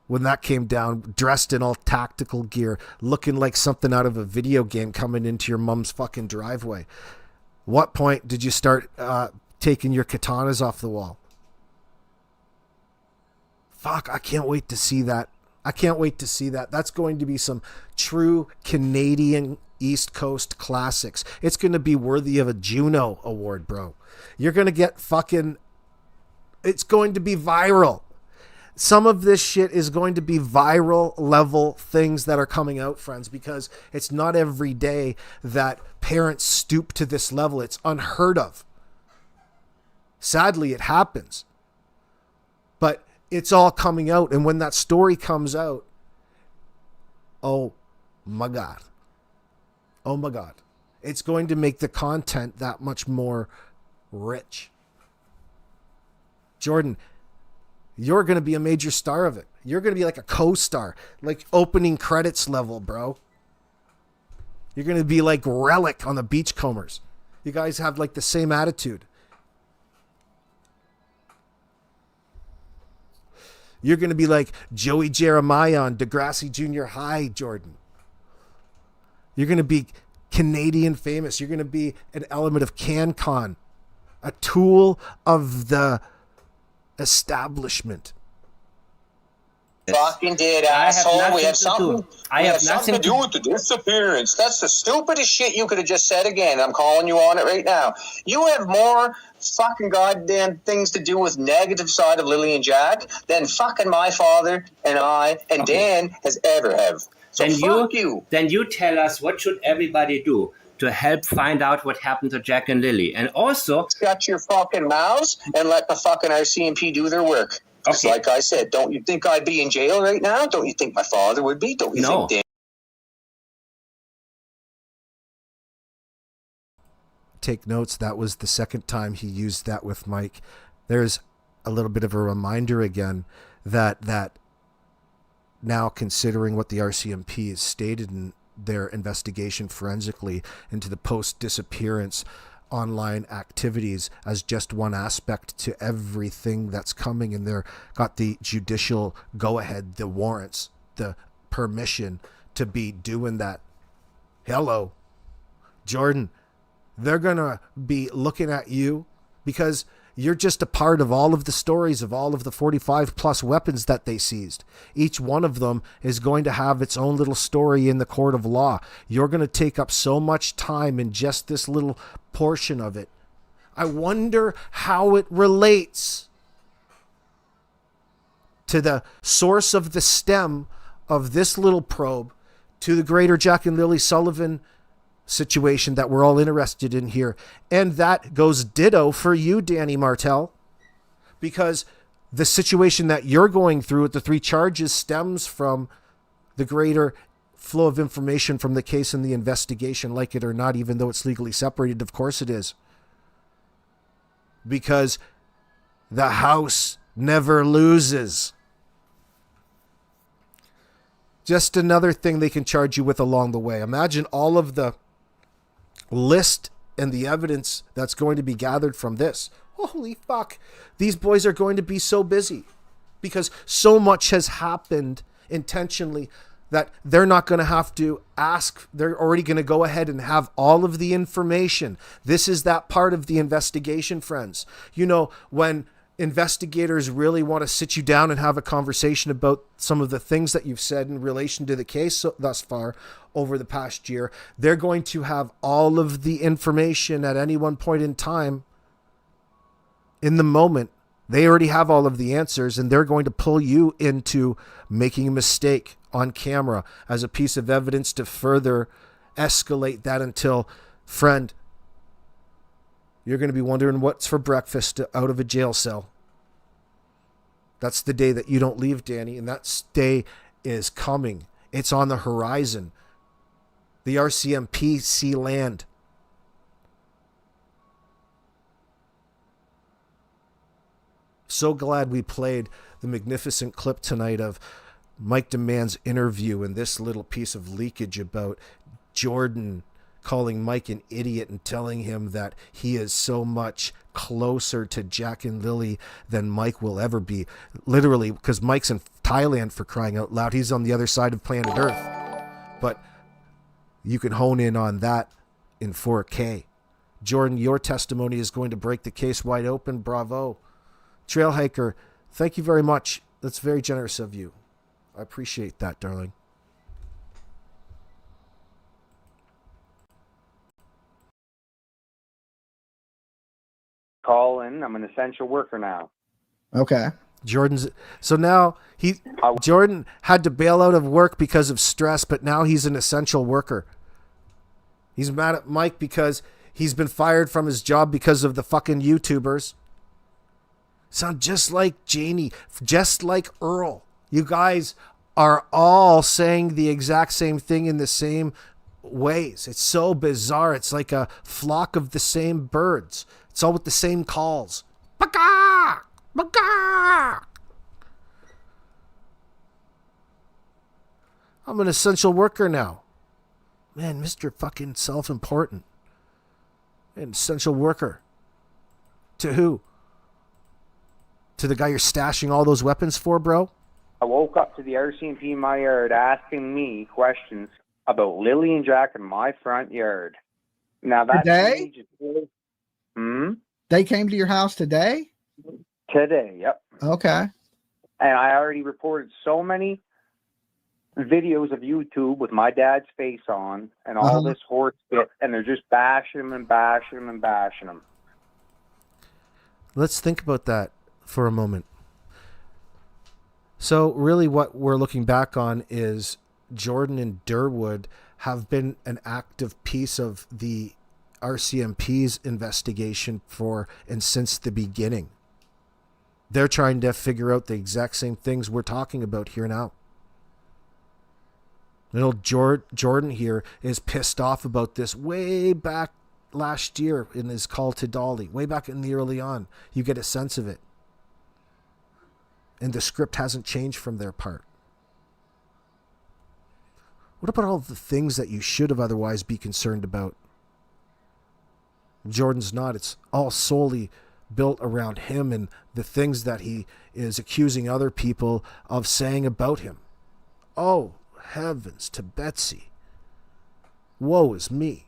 When that came down, dressed in all tactical gear, looking like something out of a video game coming into your mom's fucking driveway. What point did you start taking your katanas off the wall? Fuck, I can't wait to see that. That's going to be some true Canadian East Coast classics. It's going to be worthy of a Juno Award, bro. You're going to get fucking... It's going to be viral. Some of this shit is going to be viral level things that are coming out, friends, because it's not every day that parents stoop to this level. It's unheard of. Sadly, it happens. But it's all coming out. And when that story comes out, oh my God. Oh my God. It's going to make the content that much more rich. Jordan, you're going to be a major star of it. You're going to be like a co-star, like opening credits level, bro. You're going to be like Relic on the Beachcombers. You guys have like the same attitude. You're going to be like Joey Jeremiah on Degrassi Junior High, Jordan. You're going to be Canadian famous. You're going to be an element of CanCon, a tool of the establishment. Fucking did, asshole. We have something to do with the disappearance. That's the stupidest shit you could have just said again. I'm calling you on it right now. You have more fucking goddamn things to do with negative side of Lily and Jack than fucking my father and I and Dan has ever have. So fuck you. Then you tell us what should everybody do to help find out what happened to Jack and Lily. And also... Shut your fucking mouths and let the fucking RCMP do their work. Okay. Like I said, don't you think I'd be in jail right now? Don't you think my father would be? Don't you think Dan... Take notes. That was the second time he used that with Mike. There's a little bit of a reminder again that now, considering what the RCMP has stated in their investigation forensically into the post-disappearance online activities as just one aspect to everything that's coming, and they're got the judicial go-ahead, the warrants, the permission to be doing that. Hello, Jordan, they're gonna be looking at you because you're just a part of all of the stories of all of the 45 plus weapons that they seized. Each one of them is going to have its own little story in the court of law. You're going to take up so much time in just this little portion of it. I wonder how it relates to the source of the stem of this little probe to the greater Jack and Lily Sullivan situation that we're all interested in here. And that goes ditto for you, Danny Martell, because the situation that you're going through with the 3 charges stems from the greater flow of information from the case and the investigation, like it or not, even though it's legally separated. Of course it is. Because the house never loses. Just another thing they can charge you with along the way. Imagine all of the list and the evidence that's going to be gathered from this. Holy fuck. These boys are going to be so busy because so much has happened intentionally that they're not going to have to ask. They're already going to go ahead and have all of the information. This is that part of the investigation, friends. You know, when investigators really want to sit you down and have a conversation about some of the things that you've said in relation to the case thus far over the past year, they're going to have all of the information at any one point in time. In the moment, they already have all of the answers, and they're going to pull you into making a mistake on camera as a piece of evidence to further escalate that until, friend, you're going to be wondering what's for breakfast out of a jail cell. That's the day that you don't leave, Danny, and that day is coming. It's on the horizon. The RCMP see land. So glad we played the magnificent clip tonight of Mike DeMand's interview and this little piece of leakage about Jordan calling Mike an idiot and telling him that he is so much closer to Jack and Lily than Mike will ever be. Literally, because Mike's in Thailand, for crying out loud. He's on the other side of planet Earth. But you can hone in on that in 4K. Jordan, your testimony is going to break the case wide open. Bravo. Trail Hiker, thank you very much. That's very generous of you. I appreciate that, darling. Call in. I'm an essential worker now. Okay. So now Jordan had to bail out of work because of stress, but now he's an essential worker. He's mad at Mike because he's been fired from his job because of the fucking YouTubers. Sound just like Janie, just like Earl. You guys are all saying the exact same thing in the same ways. It's so bizarre. It's like a flock of the same birds. It's all with the same calls. Baka! Baka! I'm an essential worker now. Man, Mr. fucking self-important. An essential worker. To who? To the guy you're stashing all those weapons for, bro? I woke up to the RCMP in my yard asking me questions about Lily and Jack in my front yard. Now that's today? They came to your house today? Today, yep. Okay. And I already reported so many videos of YouTube with my dad's face on and all this horse shit, and they're just bashing him and bashing him and bashing him. Let's think about that for a moment. So really what we're looking back on is Jordan and Durwood have been an active piece of the RCMP's investigation for and since the beginning. They're trying to figure out the exact same things we're talking about here now. Little Jordan here is pissed off about this way back last year in his call to Dolly, way back in the early on. You get a sense of it. And the script hasn't changed from their part. What about all the things that you should have otherwise be concerned about? Jordan's not. It's all solely built around him and the things that he is accusing other people of saying about him. Oh, heavens to Betsy. Woe is me.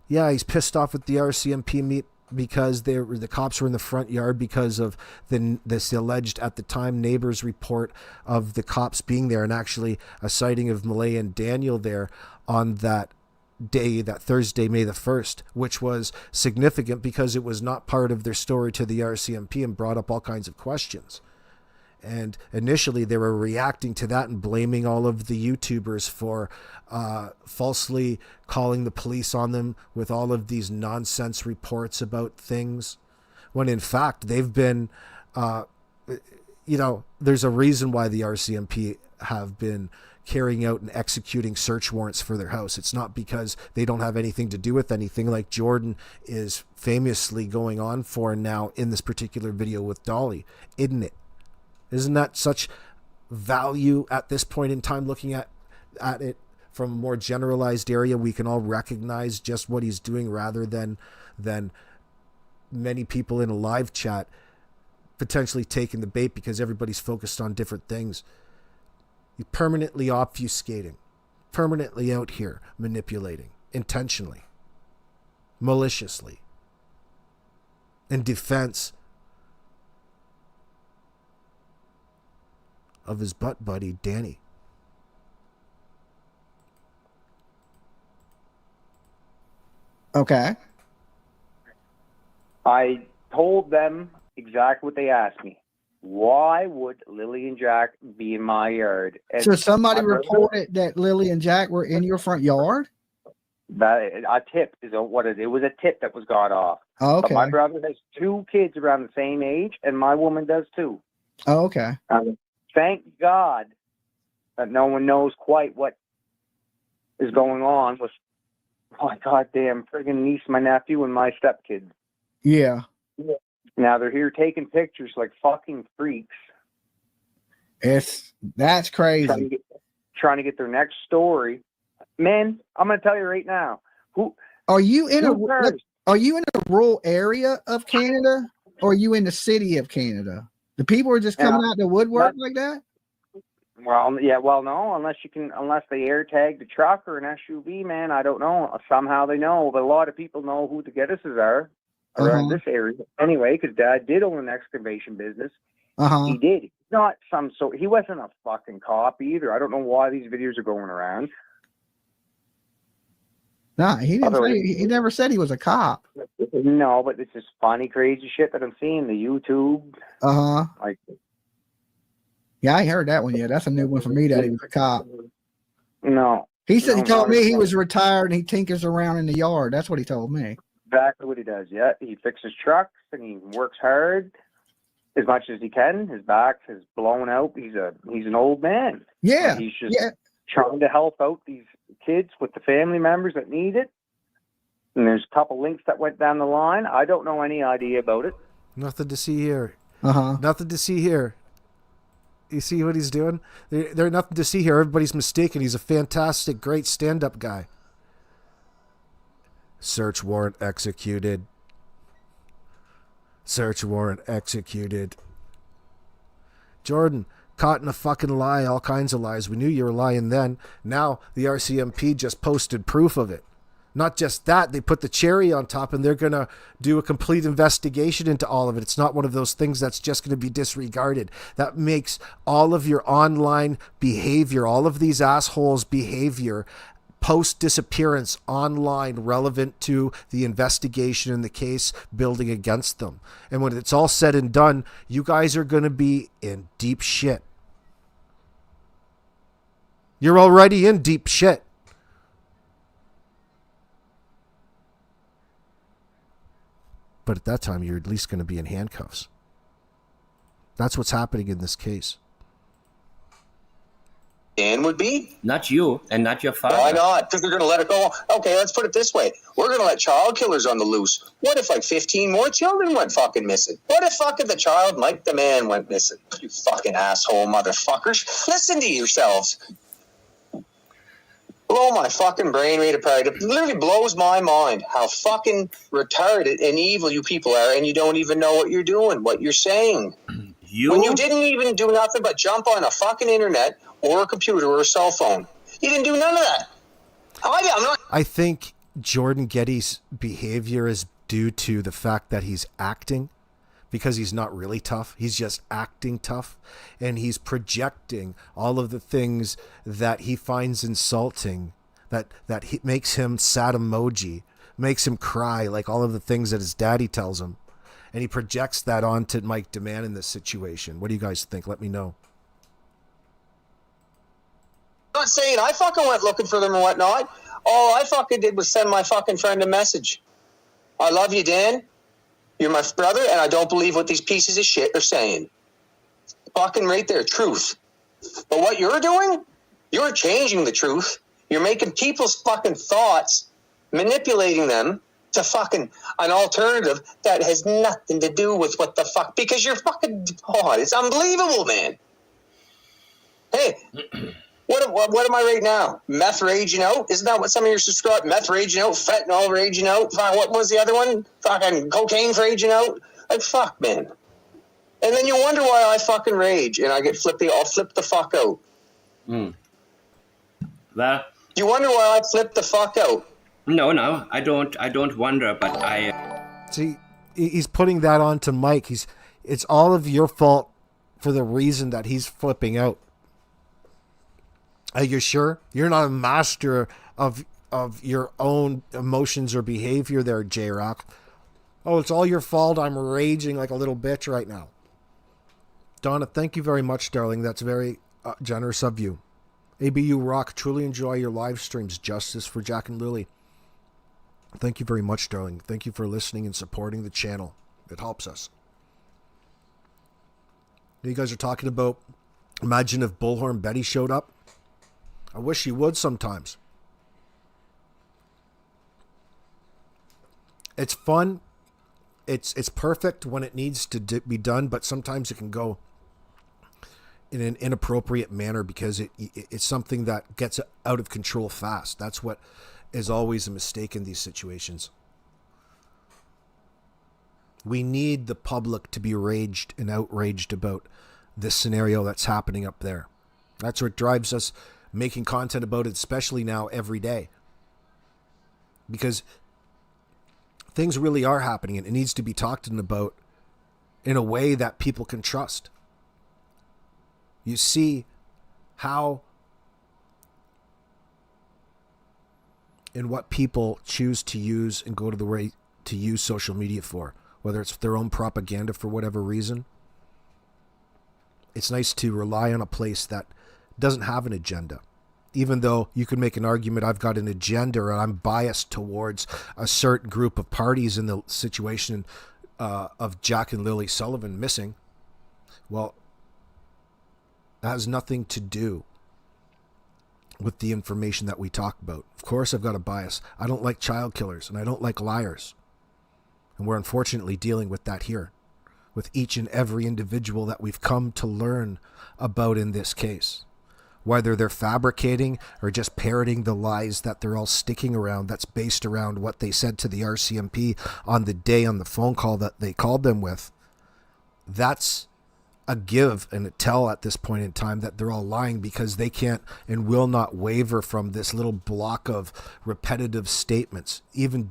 Yeah, he's pissed off with the RCMP meet because the cops were in the front yard because of this alleged, at the time, neighbor's report of the cops being there, and actually a sighting of Malay and Daniel there on that day, that Thursday, May the 1st, which was significant because it was not part of their story to the RCMP and brought up all kinds of questions. And initially they were reacting to that and blaming all of the YouTubers for falsely calling the police on them with all of these nonsense reports about things, when in fact they've been, there's a reason why the RCMP have been carrying out and executing search warrants for their house. It's not because they don't have anything to do with anything, like Jordan is famously going on for now in this particular video with Dolly, isn't it? Isn't that such value at this point in time, looking at it from a more generalized area? We can all recognize just what he's doing rather than many people in a live chat potentially taking the bait because everybody's focused on different things. You're permanently obfuscating, permanently out here manipulating, intentionally, maliciously, in defense of his butt buddy, Danny. Okay. I told them exactly what they asked me. Why would Lily and Jack be in my yard? And so somebody reported that Lily and Jack were in your front yard? That a tip is what it was. A tip that was got off. Oh, okay. But my brother has 2 kids around the same age, and my woman does too. Oh, okay. Thank God that no one knows quite what is going on with my goddamn friggin' niece, my nephew, and my stepkids. Yeah. Now they're here taking pictures like fucking freaks. That's crazy. Trying to get their next story. Man, I'm gonna tell you right now. Are you in a rural area of Canada, or are you in the city of Canada? The people are just coming out the woodwork like that? Well, yeah, no, unless they air tag the truck or an SUV, man, I don't know. Somehow they know, but a lot of people know who the Geddeses are around this area. Anyway, because Dad did own an excavation business. He did. He's not he wasn't a fucking cop either. I don't know why these videos are going around. Nah, he never said he was a cop. No, but it's just funny, crazy shit that I'm seeing, the YouTube. Like, yeah, I ain't heard that one yet. That's a new one for me, that he was a cop. No. He told me he was retired and he tinkers around in the yard. That's what he told me. Exactly what he does, yeah. He fixes trucks and he works hard as much as he can. His back is blown out. He's an old man. Yeah. And he's just trying to help out these kids with the family members that need it. And there's a couple links that went down the line. I don't know any idea about it. Nothing to see here. Nothing to see here. You see what he's doing? There's nothing to see here. Everybody's mistaken. He's a fantastic, great stand-up guy. Search warrant executed. Search warrant executed. Jordan, caught in a fucking lie, all kinds of lies. We knew you were lying then. Now the RCMP just posted proof of it. Not just that, they put the cherry on top and they're going to do a complete investigation into all of it. It's not one of those things that's just going to be disregarded. That makes all of your online behavior, all of these assholes' behavior, post-disappearance online, relevant to the investigation and the case building against them. And when it's all said and done, you guys are going to be in deep shit. You're already in deep shit. But at that time, you're at least going to be in handcuffs. That's what's happening in this case. Dan would be? Not you and not your father. Why not? Because they're going to let it go. Okay, let's put it this way. We're going to let child killers on the loose. What if like 15 more children went fucking missing? What if fucking the child Mike the man went missing? You fucking asshole motherfuckers. Listen to yourselves. Blow my fucking brain rate apart. It literally blows my mind how fucking retarded and evil you people are, and you don't even know what you're doing, what you're saying. When you didn't even do nothing but jump on a fucking internet or a computer or a cell phone. You didn't do none of that. I think Jordan Getty's behavior is due to the fact that he's acting, because he's not really tough. He's just acting tough, and he's projecting all of the things that he finds insulting, that makes him sad emoji, makes him cry, like all of the things that his daddy tells him. And he projects that onto Mike DeMann in this situation. What do you guys think? Let me know. I'm not saying I fucking went looking for them and whatnot. All I fucking did was send my fucking friend a message. I love you, Dan. You're my brother, and I don't believe what these pieces of shit are saying. Fucking right there, truth. But what you're doing, you're changing the truth. You're making people's fucking thoughts, manipulating them to fucking an alternative that has nothing to do with what the fuck, because you're fucking, oh, it's unbelievable, man. Hey, what am I right now? Meth raging out? Isn't that what some of your subscribers, meth raging out, fentanyl raging out, what was the other one? Fucking cocaine raging out? Like, fuck, man. And then you wonder why I fucking rage and I get flippy, I'll flip the fuck out. Well, you wonder why I flip the fuck out? No, I don't wonder, but I... See, he's putting that on to Mike. It's all of your fault for the reason that he's flipping out. Are you sure? You're not a master of your own emotions or behavior there, J-Rock. Oh, it's all your fault. I'm raging like a little bitch right now. Donna, thank you very much, darling. That's very generous of you. ABU Rock, truly enjoy your live streams. Justice for Jack and Lily. Thank you very much, darling. Thank you for listening and supporting the channel. It helps us. You guys are talking about, imagine if Bullhorn Betty showed up. I wish he would sometimes. It's fun. It's perfect when it needs to be done, but sometimes it can go in an inappropriate manner because it's something that gets out of control fast. That's what is always a mistake in these situations. We need the public to be raged and outraged about this scenario that's happening up there. That's what drives us making content about it, especially now every day. Because things really are happening and it needs to be talked about in a way that people can trust. You see how and what people choose to use and go to the way to use social media for, whether it's their own propaganda for whatever reason. It's nice to rely on a place that doesn't have an agenda. Even though you can make an argument, I've got an agenda or I'm biased towards a certain group of parties in the situation of Jack and Lily Sullivan missing. Well, that has nothing to do with the information that we talk about. Of course, I've got a bias. I don't like child killers and I don't like liars. And we're unfortunately dealing with that here, with each and every individual that we've come to learn about in this case. Whether they're fabricating or just parroting the lies that they're all sticking around, that's based around what they said to the RCMP on the day on the phone call that they called them with. That's a give and a tell at this point in time that they're all lying because they can't and will not waver from this little block of repetitive statements. Even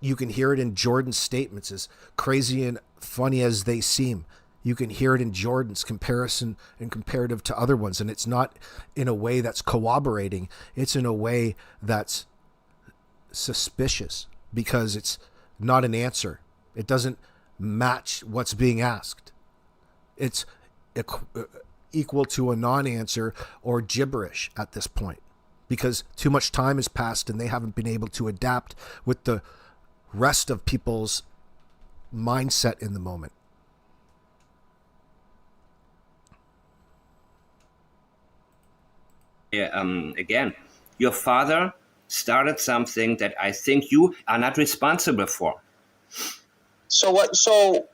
you can hear it in Jordan's statements, as crazy and funny as they seem. You can hear it in Jordan's comparison and comparative to other ones. And it's not in a way that's corroborating. It's in a way that's suspicious because it's not an answer. It doesn't match what's being asked. It's equal to a non-answer or gibberish at this point because too much time has passed and they haven't been able to adapt with the rest of people's mindset in the moment. again, your father started something that I think you are not responsible for. So what? So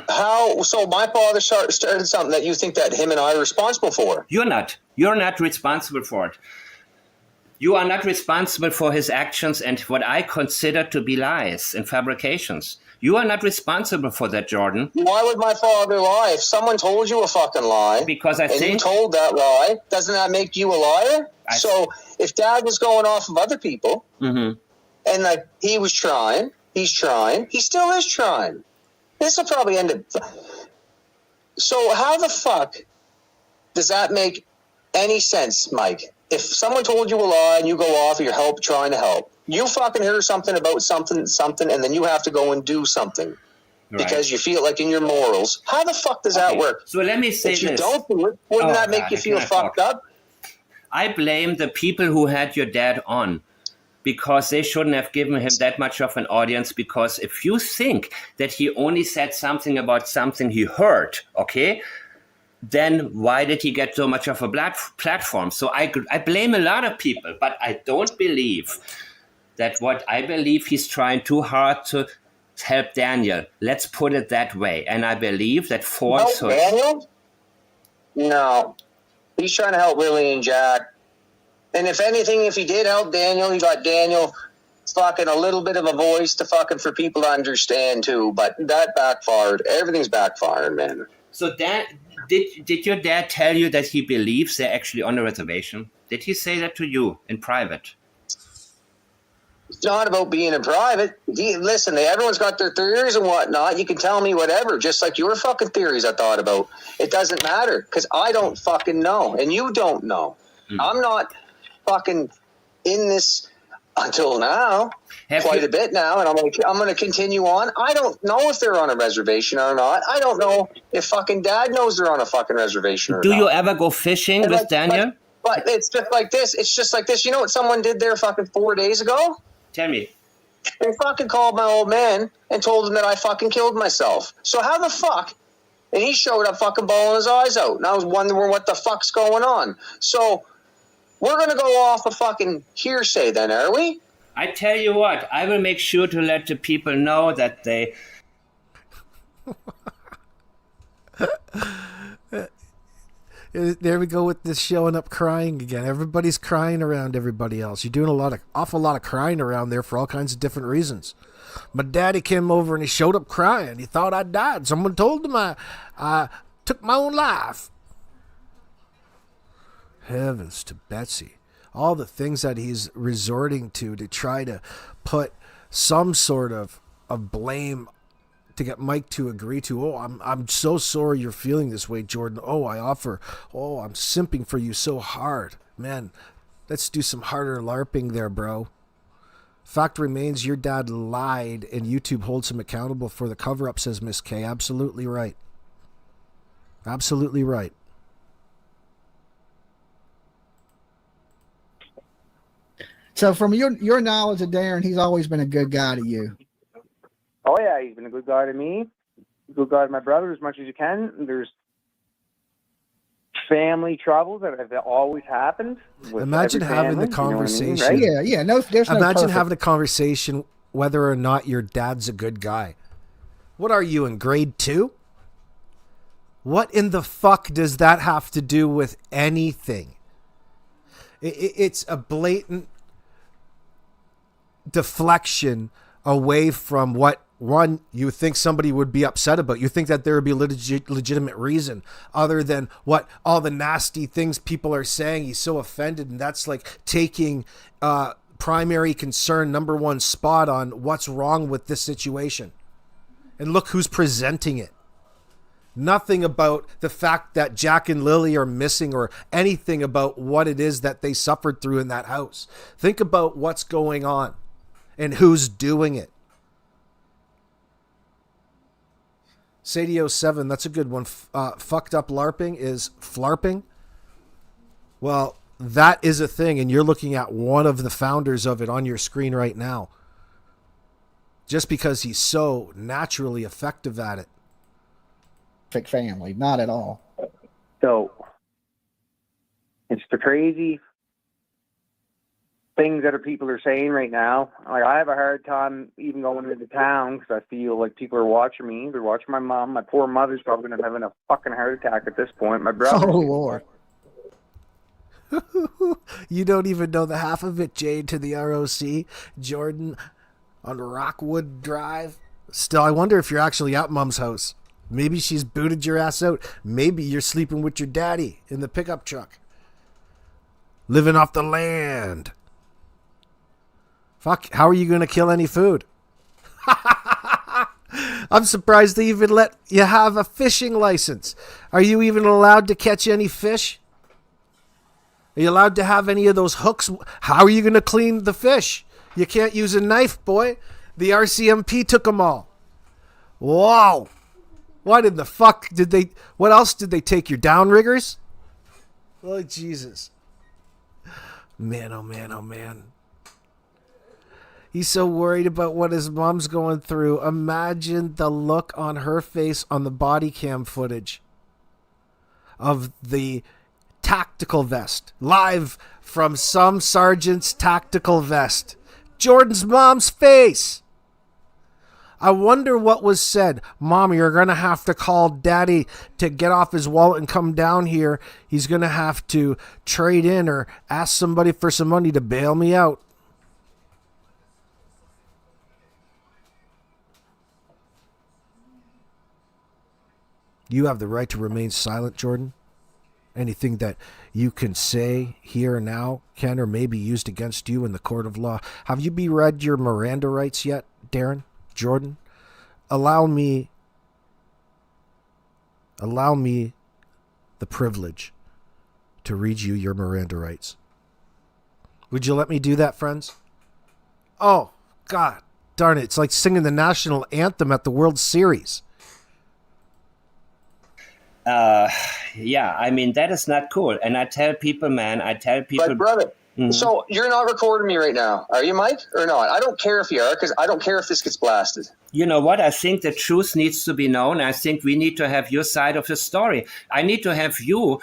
how? So my father started something that you think that him and I are responsible for. You're not. You're not responsible for it. You are not responsible for his actions and what I consider to be lies and fabrications. You are not responsible for that, Jordan. Why would my father lie? If someone told you a fucking lie, because and you told that lie, doesn't that make you a liar? So if Dad was going off of other people, and like he was trying, he still is trying. This will probably end up. So how the fuck does that make any sense, Mike? If someone told you a lie and you go off, you're trying to help. You fucking hear something about something, and then you have to go and do something because you feel like in your morals. How the fuck does that work? So let me say this. If you don't do it, wouldn't that make you feel fucked up? I blame the people who had your dad on because they shouldn't have given him that much of an audience, because if you think that he only said something about something he heard, okay, then why did he get so much of a platform? So I blame a lot of people, but I don't believe that I believe he's trying too hard to help Daniel. Let's put it that way. And I believe that falsehood... Help Daniel? No. He's trying to help Willie and Jack. And if anything, if he did help Daniel, he got Daniel fucking a little bit of a voice to fucking for people to understand too. But that backfired. Everything's backfiring, man. So did your dad tell you that he believes they're actually on a reservation? Did he say that to you in private? It's not about being in private. Listen, everyone's got their theories and whatnot. You can tell me whatever, just like your fucking theories I thought about. It doesn't matter, because I don't fucking know, and you don't know. I'm not fucking in this until now, quite a bit now, and I'm gonna continue on. I don't know if they're on a reservation or not. I don't know if fucking Dad knows they're on a fucking reservation or not. Do you ever go fishing with Daniel? But it's just like this. It's just like this. You know what someone did there fucking 4 days ago? Tell me. They fucking called my old man and told him that I fucking killed myself. So how the fuck? And he showed up fucking bawling his eyes out. And I was wondering what the fuck's going on. So we're going to go off of fucking hearsay then, are we? I tell you what, I will make sure to let the people know that they... There we go with this showing up crying again. Everybody's crying around everybody else. You're doing awful lot of crying around there for all kinds of different reasons. My daddy came over and he showed up crying. He thought I died. Someone told him I took my own life. Heavens to Betsy. All the things that he's resorting to try to put some sort of blame to get Mike to agree to. Oh, I'm so sorry you're feeling this way, Jordan. Oh, I'm simping for you so hard. Man, let's do some harder LARPing there, bro. Fact remains, your dad lied and YouTube holds him accountable for the cover-up, says Miss K. Absolutely right. Absolutely right. So from your knowledge of Darin, he's always been a good guy to you. Oh, yeah, he's been a good guy to me, a good guy to my brother as much as you can. There's family troubles that have always happened. Imagine having the conversation. You know what I mean, right? Yeah. No, there's no Imagine having a conversation whether or not your dad's a good guy. What are you, in grade 2? What in the fuck does that have to do with anything? It's a blatant deflection away from what one you think somebody would be upset about. You think that there would be a legitimate reason other than what all the nasty things people are saying. He's so offended, and that's like taking primary concern number 1 spot on what's wrong with this situation. And look who's presenting it. Nothing about the fact that Jack and Lily are missing or anything about what it is that they suffered through in that house. Think about what's going on and who's doing it. Sadio7, that's a good one. Fucked up LARPing is flarping. Well, that is a thing, and you're looking at one of the founders of it on your screen right now. Just because he's so naturally effective at it. Family, not at all. So It's the crazy things that people are saying right now. Like, I have a hard time even going into town because I feel like people are watching me. They're watching my mom. My poor mother's probably having a fucking heart attack at this point. My brother. Oh, Lord. You don't even know the half of it, Jade, to the ROC. Jordan on Rockwood Drive. Still, I wonder if you're actually at Mom's house. Maybe she's booted your ass out. Maybe you're sleeping with your daddy in the pickup truck. Living off the land. Fuck, how are you going to kill any food? I'm surprised they even let you have a fishing license. Are you even allowed to catch any fish? Are you allowed to have any of those hooks? How are you going to clean the fish? You can't use a knife, boy. The RCMP took them all. Whoa. What in the fuck did they... What else did they take? Your downriggers? Oh, Jesus. Man, oh, man, oh, man. He's so worried about what his mom's going through. Imagine the look on her face on the body cam footage of the tactical vest. Live from some sergeant's tactical vest. Jordan's mom's face. I wonder what was said. Mom, you're going to have to call Daddy to get off his wallet and come down here. He's going to have to trade in or ask somebody for some money to bail me out. You have the right to remain silent, Jordan. Anything that you can say here and now can or may be used against you in the court of law. Have you read your Miranda rights yet, Darin? Jordan? Allow me the privilege to read you your Miranda rights. Would you let me do that, friends? Oh, God darn it. It's like singing the national anthem at the World Series. Yeah, I mean, that is not cool. And I tell people, But brother, so you're not recording me right now, are you, Mike, or not? I don't care if you are, because I don't care if this gets blasted. You know what? I think the truth needs to be known. I think we need to have your side of the story. I need to have you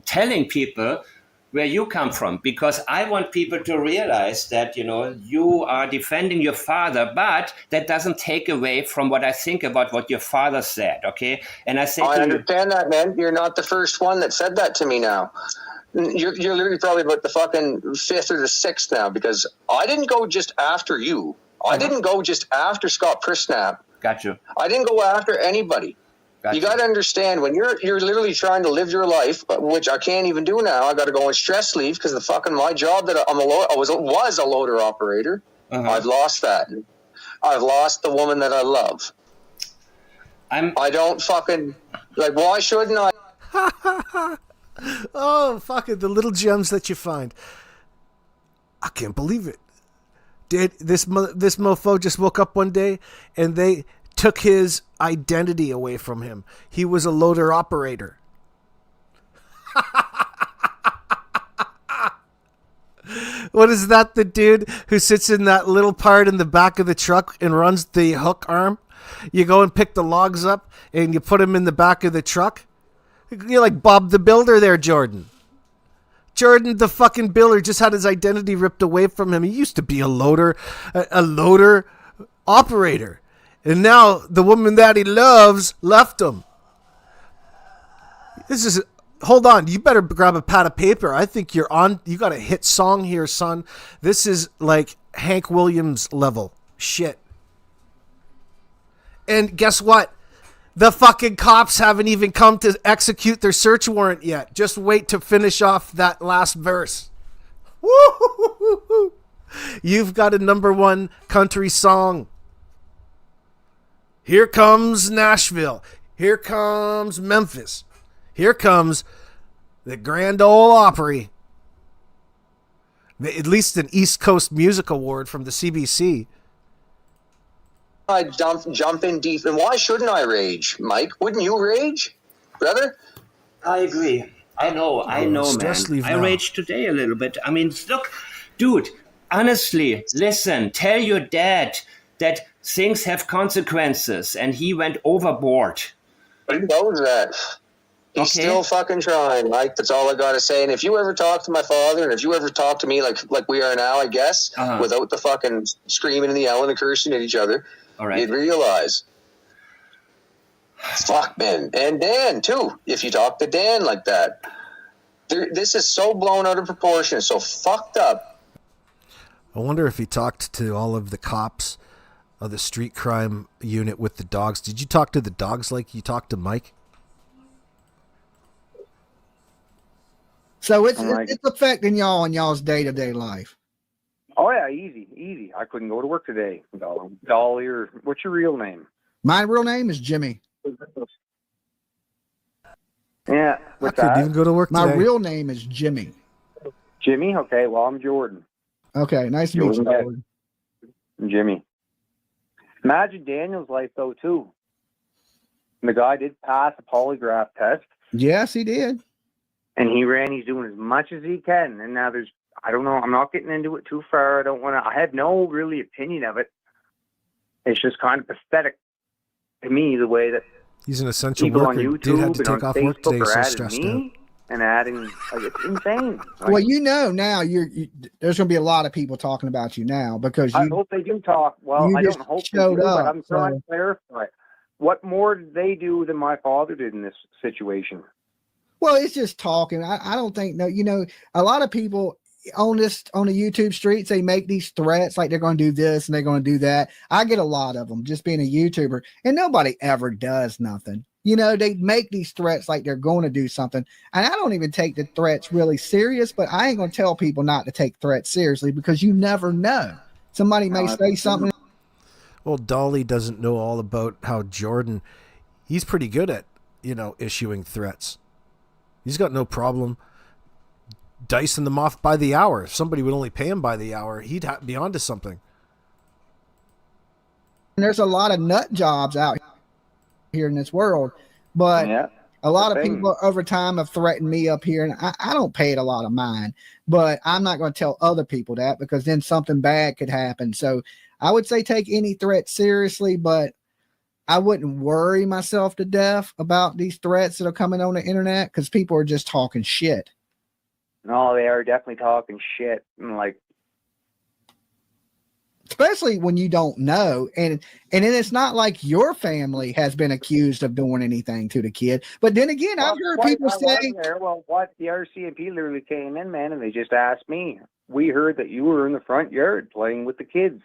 telling people where you come from, because I want people to realize that, you know, you are defending your father, but that doesn't take away from what I think about what your father said, okay? And I say I understand that, man. You're not the first one that said that to me now. You're literally probably about the fucking fifth or the sixth now, because I didn't go just after you. I didn't go just after Scott Prissnap. Got you. I didn't go after anybody. You got to understand, when you're literally trying to live your life, which I can't even do now. I got to go on stress leave because the fucking my job that I was a loader operator. I've lost that. I've lost the woman that I love. I don't fucking like. Why shouldn't I? Oh, fucking the little gems that you find. I can't believe it. This mofo just woke up one day and they took his identity away from him. He was a loader operator. What is that? The dude who sits in that little part in the back of the truck and runs the hook arm? You go and pick the logs up and you put them in the back of the truck. You're like Bob the Builder there, Jordan. Jordan, the fucking builder, just had his identity ripped away from him. He used to be a loader operator. And now the woman that he loves left him. Hold on. You better grab a pad of paper. I think you got a hit song here, son. This is like Hank Williams level shit. And guess what? The fucking cops haven't even come to execute their search warrant yet. Just wait to finish off that last verse. Woo-hoo-hoo-hoo-hoo. You've got a #1 country song. Here comes Nashville. Here comes Memphis. Here comes the Grand Ole Opry. At least an East Coast Music Award from the CBC. I jump in deep, and why shouldn't I rage, Mike? Wouldn't you rage, brother? I agree. I know, man. I raged today a little bit. I mean, look, dude, honestly, listen, tell your dad that things have consequences, and he went overboard. He knows that. He's still fucking trying, Mike. That's all I gotta say. And if you ever talk to my father, and if you ever talk to me like we are now, I guess, without the fucking screaming and the yelling and cursing at each other, you'd realize. Fuck, man. And Dan, too. If you talk to Dan like that. This is so blown out of proportion, so fucked up. I wonder if he talked to all of the cops of the street crime unit with the dogs. Did you talk to the dogs like you talked to Mike? So it's affecting y'all in y'all's day-to-day life. Oh, yeah, easy. I couldn't go to work today. Dolly, or what's your real name? My real name is Jimmy. Yeah. I couldn't even go to work today. My real name is Jimmy. Jimmy? Okay, well, I'm Jordan. Okay, nice to meet you, Jordan. Jimmy. Imagine Daniel's life, though, too. And the guy did pass a polygraph test. Yes, he did. And he's doing as much as he can. And now I don't know, I'm not getting into it too far. I have no really opinion of it. It's just kind of pathetic to me, the way that he's an essential people worker. on YouTube Did have to and take on off Facebook work today, are so adding stressed me out. and adding, it's insane. Well, now there's going to be a lot of people talking about you now because I hope they do talk. Well, I don't hope they do, but I'm trying to clarify. What more did they do than my father did in this situation? Well, it's just talking. I don't think, a lot of people on the YouTube streets, they make these threats like they're going to do this and they're going to do that. I get a lot of them just being a YouTuber, and nobody ever does nothing. They make these threats like they're going to do something. And I don't even take the threats really serious, but I ain't going to tell people not to take threats seriously because you never know. Somebody may say something. Well, Dolly doesn't know all about how Jordan, he's pretty good at, issuing threats. He's got no problem dicing them off by the hour. If somebody would only pay him by the hour, he'd be onto something. And there's a lot of nut jobs out here in this world, but a lot of people over time have threatened me up here, and I don't pay it a lot of mind, but I'm not going to tell other people that because then something bad could happen. So I would say take any threat seriously, but I wouldn't worry myself to death about these threats that are coming on the internet because people are just talking shit. No, they are definitely talking shit. And especially when you don't know. And then it's not like your family has been accused of doing anything to the kid. But then again, I've heard people say, what the RCMP literally came in, man, and they just asked me, we heard that you were in the front yard playing with the kids.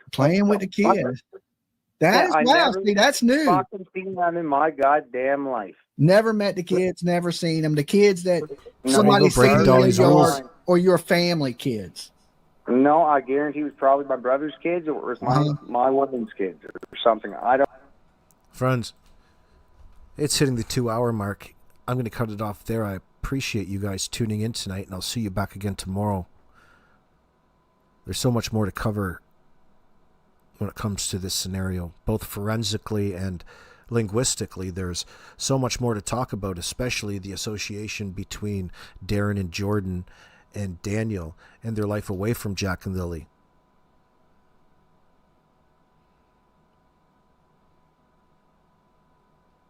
That is wow. See, that's new. Fucking seen them in my goddamn life. Never met the kids, never seen them. The kids that somebody seen in your yard or your family kids. No, I guarantee it was probably my brother's kids or it was my woman's kids or something. I don't. Friends, it's hitting the 2-hour mark. I'm going to cut it off there. I appreciate you guys tuning in tonight, and I'll see you back again tomorrow. There's so much more to cover when it comes to this scenario, both forensically and linguistically. There's so much more to talk about, especially the association between Darin and Jordan and Daniel and their life away from Jack and Lily.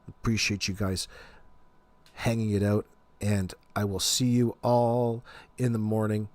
Appreciate you guys hanging it out, and I will see you all in the morning.